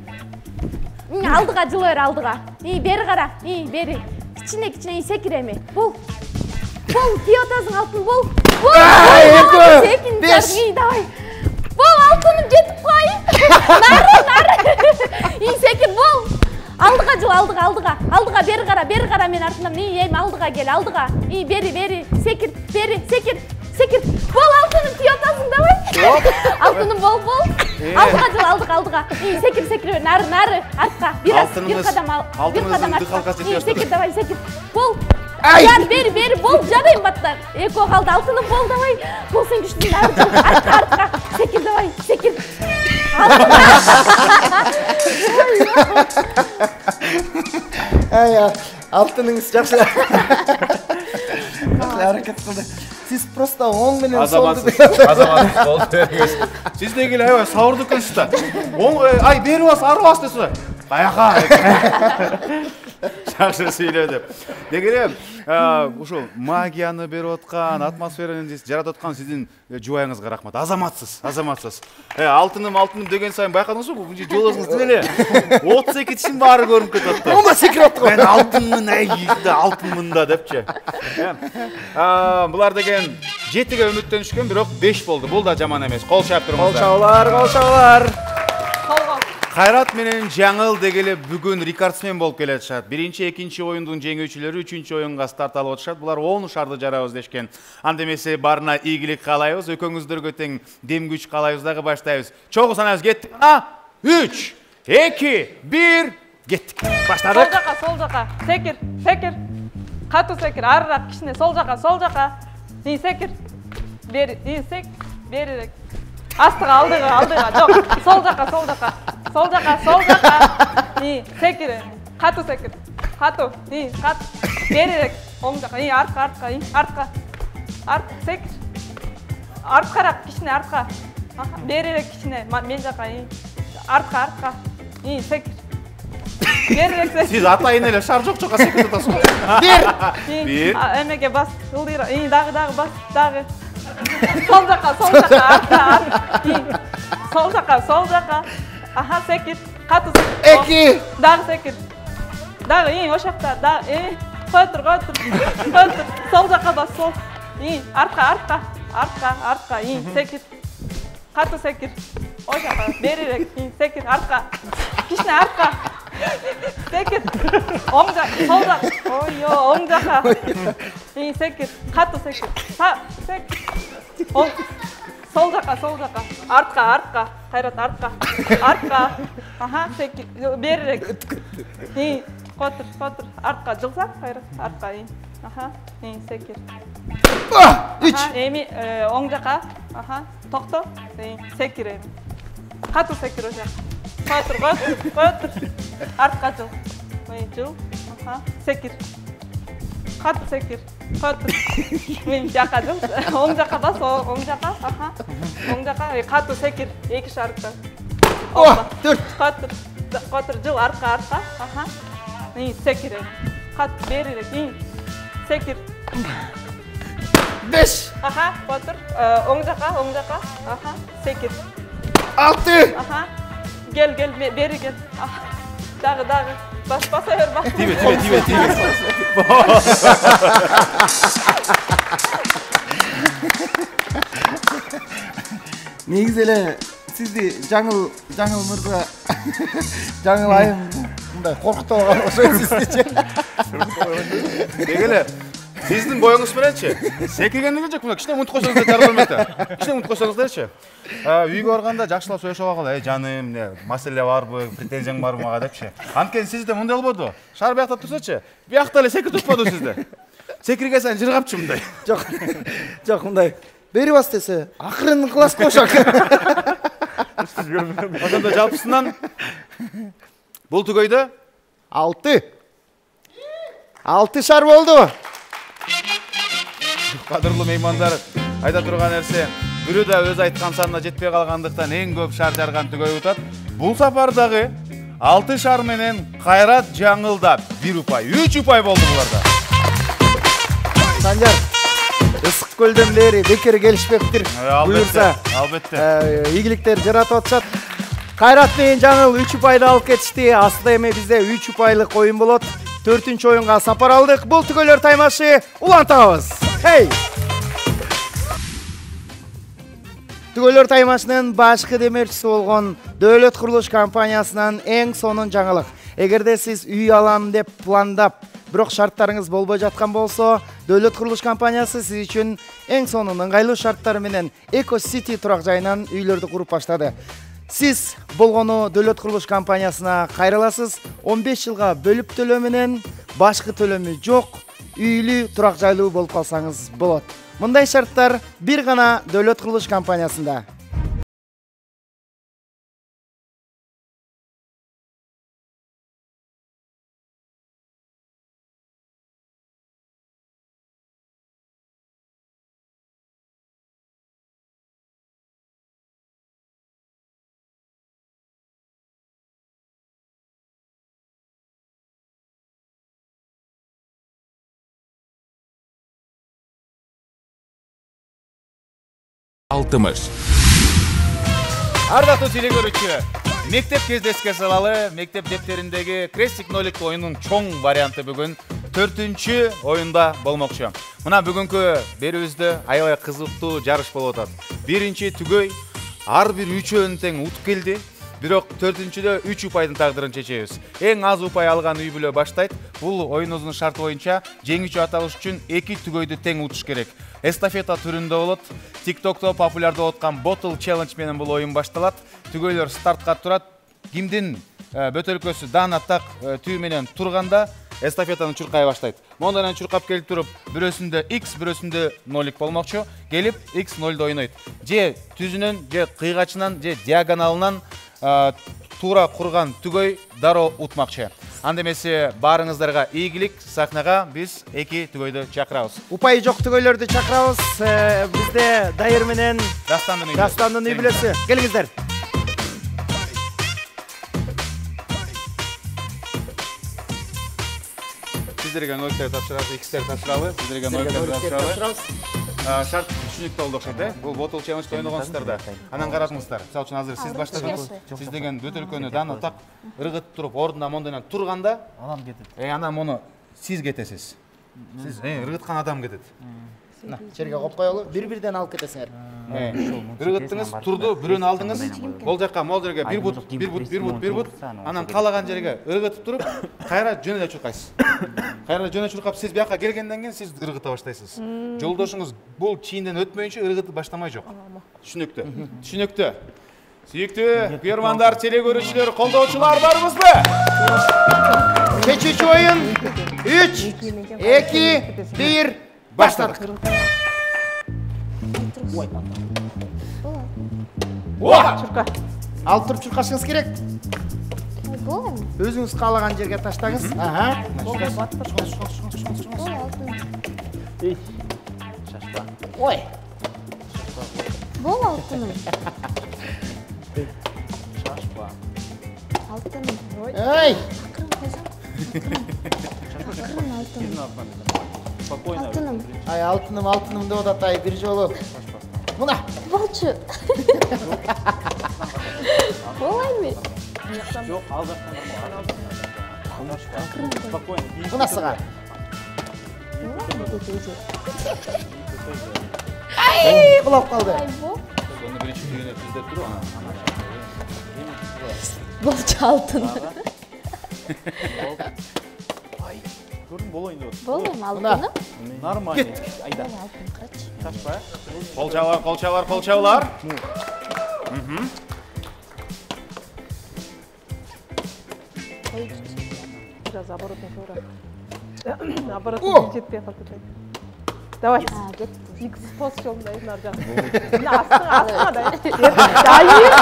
Алдыға жыл өр, алдыға. Бері қара. Бері. Кичине секір еме. Бол. Бол, тиіп атасың алтын, бол. Беш. Давай. Бол, алтыным жетіп қой. Нары. Секір, бол. Алдыға жыл, алдыға. Бері қара мен артынан. Алдыға кел, алдыға. Бері. Секір. Бол, алтыным тиіп атасың, давай. Алтыным бол. Алдыға. Секір. Нары. Артқа. Bir қадам артқа. Секір, давай, секір. Бол. Бері, бол, жарайым баттар. Эко қалды, алтыным бол, давай. Бол, сен күштің, артқа. Секір, давай, секір. Алтыныңыз жақсы. Әрекет қылды. Сіз просто оң менен солды. Азаматсыз солды беріңіз. Сіз дегелі әуе сауырды көнсіз да. Ай, бері бас, ары бас десі. Қаяқа. Жақсы сөйледі. Дегелем, ұшыл магияны беріп отқан, атмосфераны жарат отқан сіздің жуайыңызға рахмат. Азаматсыз. Алтыным деген сайын байқадыңыз ба? Бұл жолыңыз ділеле. 32 тішін бары көрініп кетіпті. Ома секір отты ғой. Мен алтынмын да депші. Бұлар деген 7-ге үміттен үшкен, бірақ 5 болды. Бұл да жаман емес. Қол шап тұрыңыздар. Қол шаулар. Солға. Кайрат менен Жаңыл дегеле бүгүн рекордсмен болуп келе жатышат. Биринчи, экинчи оюндун жеңүүчүлөрү үчүнчү оюнга старт алып атышат. Булар 10 шарды жарабыз дешкен. Андемесе барына ийгилик каалайбыз, экөөңүздөргө тең дем күч каалайбыз дагы баштайбыз. Чогуу санайбыз, кеттик. 3, 2, 1, кеттик. Баштадык. Сол жака, секир, секир. Катуу секир, арыраак кичине сол жака. Секир. Бери, сек, берирээк. Астыга, алдыга, жок. Сол жака. Секир. Катуу секир. Катуу. Кат. Берирээк. Оң жака. Артка. Секир. Арткарак кичине артка. Берирээк кичине. Мен жака. Артка. Секир. Берирээк секир. Сиз атайын эле шар жок-жокка секирип атасыз. Бир. Эмеге бас. Ылдыйра. Дагы бас. Дагы. Сол жака, артка. Сол жака. Секир. Катуу секир. 2. Дагы секир. Дагы, ошакта. Дагы, Кой тур. Сол жака бас, сол. Артка. Секир. Катуу секир. Ошака, берирээк. Секир, артка. Кичине артка. Секир. Оң жака, сол жака. Оң жака. Секир. Катуу секир. Секир. Сол жака. Артка. Кайрат артка. Секир. Берирээк. Котур. Артка жылса, Кайрат. Артка. Секир. 3. Эми оң жака. Токто. Секир эми. Катуу секир ошак. Котур. Артка жыл. Жыл. Секир. Катуу секир. Котур. Мен жака жыл. Оң жака бас, оң жака. Оң жака. Катуу секир. 2 шарыктан. 4. Котур жыл. Артка. Секир эми. Кат берирээк. Секир. 5. Котур. Оң жака. Секир. 6. Gel, beri gel. Dağı. Basa ver, bas. Tibe. Негизи эле сизди Жаңыл мырза, Жаңыл айым мындай коркутуп алган окшойт сиздичи. Дегеле сиздин боюңуз мененчи секиргендиги жок, мына кичине унутуп койсоңуз да жаралбайт. Кичине унутуп койсоңуздерчи. Үйгө барганда жакшылап сүйлөшүп алгыла, жаным, эмне маселе барбы, претензияң барбы мага депчи. Анткени сизде мындай болбоду. Шар биякта турсачы, биякта эле секирип турпаду сизде. Секирген сайын жыргапчы мындай. Жок, мындай. Бери бас десе, акырын кыласыз ошак. Ошондо жалпысынан бул түгөйдө 6 шар болду. Кадырлуу меймандар, айта турган нерсе, бирөө да өз айткан санына жетпей калгандыктан эң көп шар жарган түгөй утат. Бул сапардагы 6 шар менен Кайрат Жаңылда 1 упай, 3 упай болду буларда. Санжар, ысык көлдөн бери бекер келишпектир. Буюрса, албетте. ийгиликтер жаратып атышат. Кайрат менен Жаңыл 3 упайды алып кетишти. Асында эми бизде 3 упайлык оюн болот. 4-чү оюнга сапар алдык. Бул түгөлөр таймашы улантабыз. Хей! Түгөлөр таймашынын башкы демерчиси болгон Дөөлөт курулуш компаниясынан эң сонун жаңылык. Эгерде сиз үй алам деп пландап, бирок шарттарыңыз болбой жаткан болсо, Дөөлөт курулуш компаниясы сиз үчүн эң сонун ыңгайлуу шарттар менен Эко Сити турак жайынан үйлөрдү куруп баштады. Сиз болгону Дөөлөт курулуш компаниясына кайрыласыз. 15 жылга бөлүп төлөө менен башкы төлөмү жок, үйлүү турак жайлуу болуп калсаңыз болот. Мындай шарттар бир гана Дөөлөт курулуш компаниясында. Алтымыш. Ардактуу телекөрүүчү, мектеп кезде эске салалы, мектеп дептериндеги крестик нолик оюнунун чоң варианты бүгүн 4-чү оюнда болмокчу. Мына бүгүнкү берүүбүздө аябай кызыктуу жарыш болуп атат. Биринчи түгөй ар бир үчөөнү тең утуп келди. Бирок 4-чүдө 3 упайдын тагдырын чечебиз. Эң аз упай алган үй бүлө баштайт. Бул оюнубуздун шарты боюнча жеңүүчү аталыш үчүн 2 түгөйдү тең утуш керек. Эстафета түрүндө болот. TikTok'то популярдуу болуп аткан Bottle Challenge менен бул оюн башталат. Түгөйлөр стартка турат. Кимдин бөтөлкөсү даана так түү менен турганда эстафетаны чуркай баштайт. Мондан чуркап келип туруп, бирөөсүндө X, бирөөсүндө 0 болмокчу. Келип X 0-ды ойнойт. Же түзүнөн, же кыйгачынан, же диагоналынан туура курган түгөй дароо утмакчы. Анда эмесе баарыңыздарга ийгилик. Сахнага биз 2 түгөйдү чакырабыз. Упайы жок түгөйлөрдү чакырабыз. Бизде Дайыр менен Дастандын үй бүлөсү. Келиңиздер. Сиздерге 0 тапшырабыз, X-тер тапшырабыз. Сиздерге 0 тапшырабыз. Шарт түшүнүктүү болду окшойт, Бул Bottle Challenge ойногонсуздар да. Анан карасыңыздар. Мисалы үчүн азыр сиз баштадыңыз. Сиз деген бөтөлкөнү даана так ыргытып туруп, ордунда мондайдан турганда, Анам кетет. анан муну сиз кетесиз. Сиз ыргыткан адам кетет. Жерге коппой бир-бирден алып кетесиңер. Ыргыттыңыз, турду, бирөөнү алдыңыз. Ол жакка, могул жерге бир бут, анан каалаган жерге ыргытып туруп, кайра жөн эле чуркайсыз. Кайра жөн эле чуркап, сиз бияка келгенден кийин сиз ыргыта баштайсыз. Жолдошуңуз бул чийинден өтмөйүнчө ыргытып баштамай жок. Түшүнүктүү. Түшүнүктүү. Сүйүктүү көрөрмандар, телекөрүүчүлөр, колдоочулар барбызбы? Чечүүчү оюн 3, 2, 1 баштадык. Чурка. Алып туруп чуркашыңыз керек. Болом. Өзүңүз каалаган жерге таштаңыз. Шашпа. Ой. Бол алтыным. Шашпа. Алтыным. Эй! Акырын койсоң. Акырын алтыным. Спокойно. Алтыным. Ай, алтыным деп атат, ай, бир жолу. Мына. Болчу. Болайбы? Жок, ал жактан. Спокойно. Мына сыга. Ай, кулап калды. Ай, бол. Сону биринчи күнүнө түздеп туруп, анан Болчу алтын. Көрдүң бол ойнойт. Болайм алтыным. Нормально. Айда. Алтын кырчы. Шашпа. Колчалар. Biraz оборотно тура. Оборотно жетпей калды. Давай. Кетти. X пост жолдайын ар жак. Астына да. Дайыр.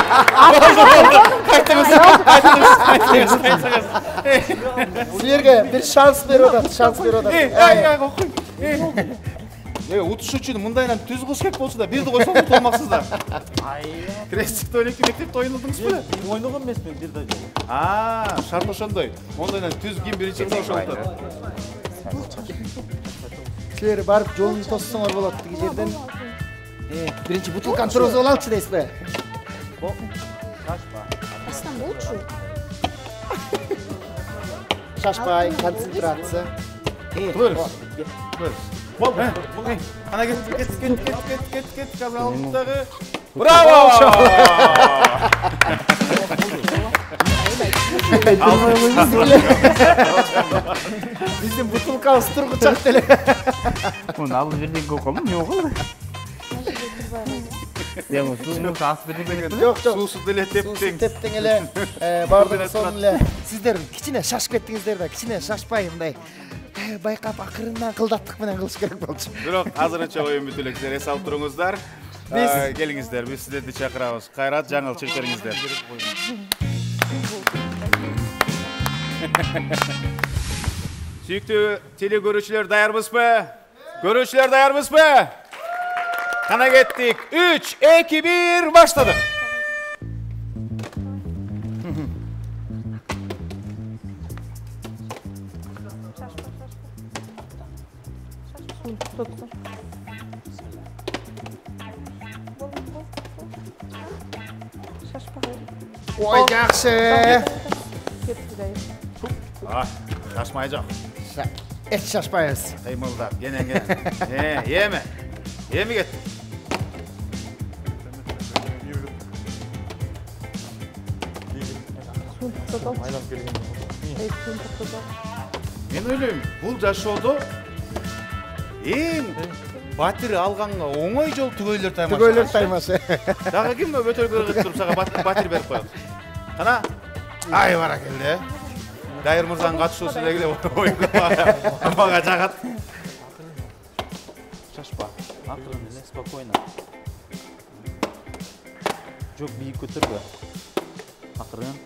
Силерге бир шанс берип атат, Утушуучуну мындайынан түз кылыш керек болчу да, бирди койсоң утуп алмаксыздар. Крестикте ойнойт, мектепте ойнодуңуз беле? Ойногон эмесмин бир да жолу. Шарт ошондой. Мындайынан түз ким биринчи кылса ошол утат. Силер барып жолун тоссоңор болот тиги жерден. Биринчи бутылканы тургузуп алалычы дейсизби? Шашпа. Астан болчу. Шашпай, концентрация. Ана кет, қазір алдындағы. Браво! Биздин бутылкабыз тургучак деле. Муну алып берден kokolu не okulu? Демо сузун ас берден Жок, Суусу деле тептең. тептең эле, бардыгы сонун эле. Сиздер кичине шашып кеттиңиздер да, кичине шашпай мындай. Байкап акырындан кылдаттык менен кылыш керек болчу. Бирок азырынча оюн бүтүлүктөр эс алып туруңуздар. Келиңиздер, биз сиздерди чакырабыз. Кайрат жаңыл чечериңиздер. Сүйүктүү телекөрүүчүлөр даярбызбы? Көрүүчүлөр даярбызбы? Кана кеттик. 3, 2, 1 баштадык. Ой, жакшы. Шашмай жок. Эч шашпайбыз. Кыймылдап, кенен. Эми кет. Айлап келген. Мен ойлойм, бул жашоодо эң батир алганга оңой жол түгөйлөр таймашы. Түгөйлөр таймашы. Дагы ким өтөлгө кылып туруп сага батир берип коет. Кана ай баракелде. Дайыр мырзанын катышуусу эле мага жагат. Шашпа. Акырын эле, спокойно. Жок, бийик көтөрбө. Акырын.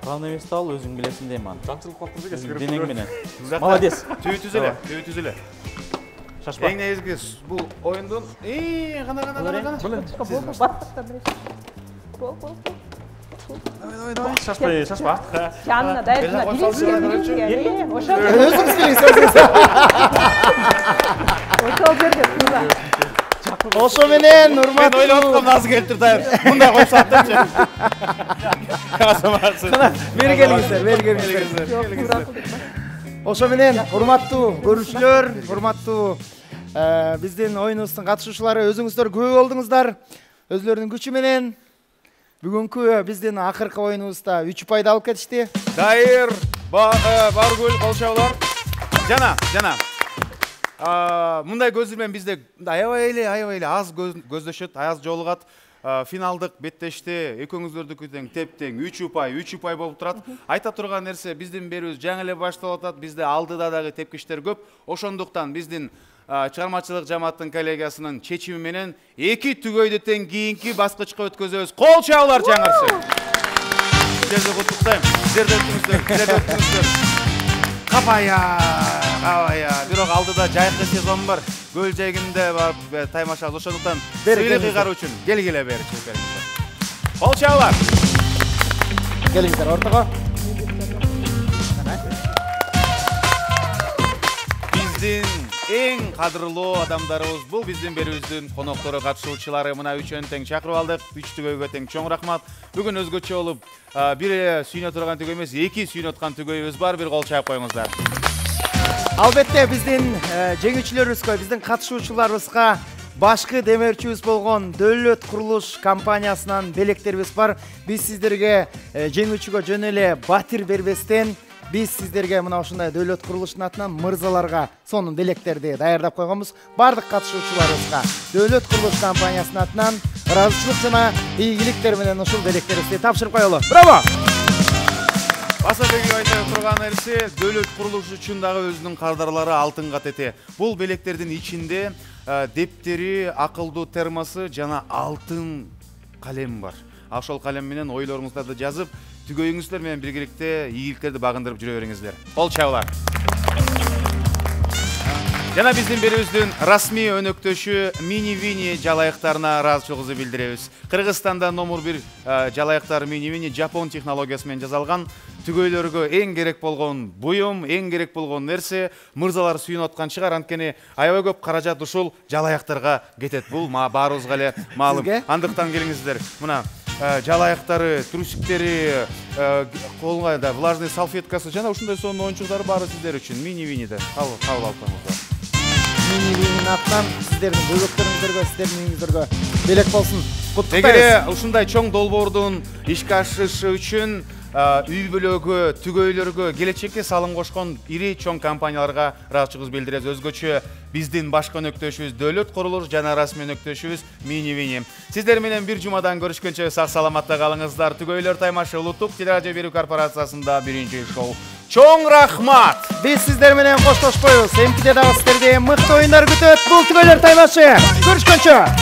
Равновесті ал, өзің білесің дейм аны. Жанчылып қалыптыр деген секіріп Денең менен. Молодец. Түйі түзеле. Шашпа. Ең негізгі бұл ойындың... Қана. Бол. Шашпа. Жанна, дай біріне. Өзіңіз келіңіз. Ошол жерде тура. Ошо менен Мен урматтуу. ойлап отқам назы келтір дайыр. Мұндай қойып саттымшы. Бери келиңиздер. Ошо менен урматтуу көрүүчүлөр, урматтуу биздин оюнубуздун катышуучулары, өзүңүздөр күбө болдуңуздар. Өзүлөрүнүн күчү менен бүгүнкү биздин акыркы оюнубузда 3 пайда алып кетишти. Дайыр, Баргүл, Колчаулар. Жана. Мындай көзүрмен бизде аябай эле аз көздөшөт, аз жолугат. Финалдык беттеште экөөңүздөрдүкү тең тептең 3 упай болуп турат. Айта турган нерсе биздин берүүбүз жаңы эле башталып атат. Бизде алдыда дагы тепкичтер көп. Ошондуктан биздин чыгармачылык жамааттын коллегиясынын чечими менен 2 түгөйдөн кийинки баскычка өткөзөбүз. Кол чабуулар жаңырсы. Сиздерди куттуктайм. Сиздер өттүңүздөр. Капая. Бирок алдыда жайкы сезон бар. Көл жайгинде барып таймашабыз. Ошондуктан сыйлык ыйгаруу үчүн келгиле бери чемпиондар. Кол чабуулар. Келиңиздер ортого. Биздин эң кадырлуу адамдарыбыз бул биздин берүүбүздүн коноктору, катышуучулары мына үчөөнү тең чакырып алдык. 3 түгөйгө тең чоң рахмат. Бүгүн өзгөчө болуп, бир сүйнө турган түгөй эмес, 2 сүйнө аткан түгөйүбүз бар. Бир кол чаап коюңуздар. Албетте биздин жеңүүчүлөрүбүзгө, биздин катышуучуларыбызга башкы демерчүбүз болгон Дөөлөт курулуш компаниясынан белектерибиз бар. Биз сиздерге жеңүүчүгө жөн эле батир бербестен, биз сиздерге мына ушундай Дөөлөт курулуштун атынан мырзаларга сонун белектерди даярдап койгонбуз. Бардык катышуучуларыбызга Дөөлөт курулуш компаниясынын атынан ыраазычылык жана ийгиликтер менен ушул белектерибизди тапшырып коелу. Браво! Баса беги айта турган нерсе, Дөөлөт курулушу үчүн дагы өзүнүн кардарлары алтын катети. Бул белектердин ичинде дептери, акылдуу термосы жана алтын калем бар. Ошол калем менен ойлоруңуздарды жазып, түгөйүңүздөр менен биргеликте ийгиликтерди багындырып жүрө бериңиздер. Кол чабуулар. Жана биздин берүүбүздүн расмий өнөктөшү Mini Vini жалайыктарына ыраазычылыгыбызды билдиребиз. Кыргызстанда номер 1 жалайыктар Mini Vini Жапон технологиясы менен жасалган. Түгөйлөргө эң керек болгон буюм, эң керек болгон нерсе мырзалар сүйүнүп аткан чыгар, анткени аябай көп каражат ушул жалайыктарга кетет. Бул баарыбызга эле маалым. Андыктан келиңиздер. Мына жалайыктары, трусиктери, колунга да влажный салфеткасы жана ушундай сонун оюнчуктары баары сиздер үчүн Mini Vini'де. Кабыл алып коюңуздар. Mini Vini'нин атынан сиздердин бөбөктөрүңүздөргө, сиздердин үйүңүздөргө белек болсун. Эгер ушундай чоң долбоордун ишке ашышы үчүн үй бүлөгө, түгөйлөргө, келечекке салым кошкон ири чоң компанияларга ыраазычылыгыбызды билдиребиз. Өзгөчө биздин башкы өнөктөшүбүз Дөөлөт курулуш жана расмий өнөктөшүбүз Mini Vini. Сиздер менен бир жумадан көрүшкөнчө сак саламатта калыңыздар. Түгөйлөр таймашы улуттук телерадио берүү корпорациясында биринчи шоу. Чоң рахмат! Биз сиздер менен коштошпойбуз. Эмкиде дагы сиздерди мыкты оюндар күтөт. Бул түгөйлөр таймашы. Көрүшкөнчө.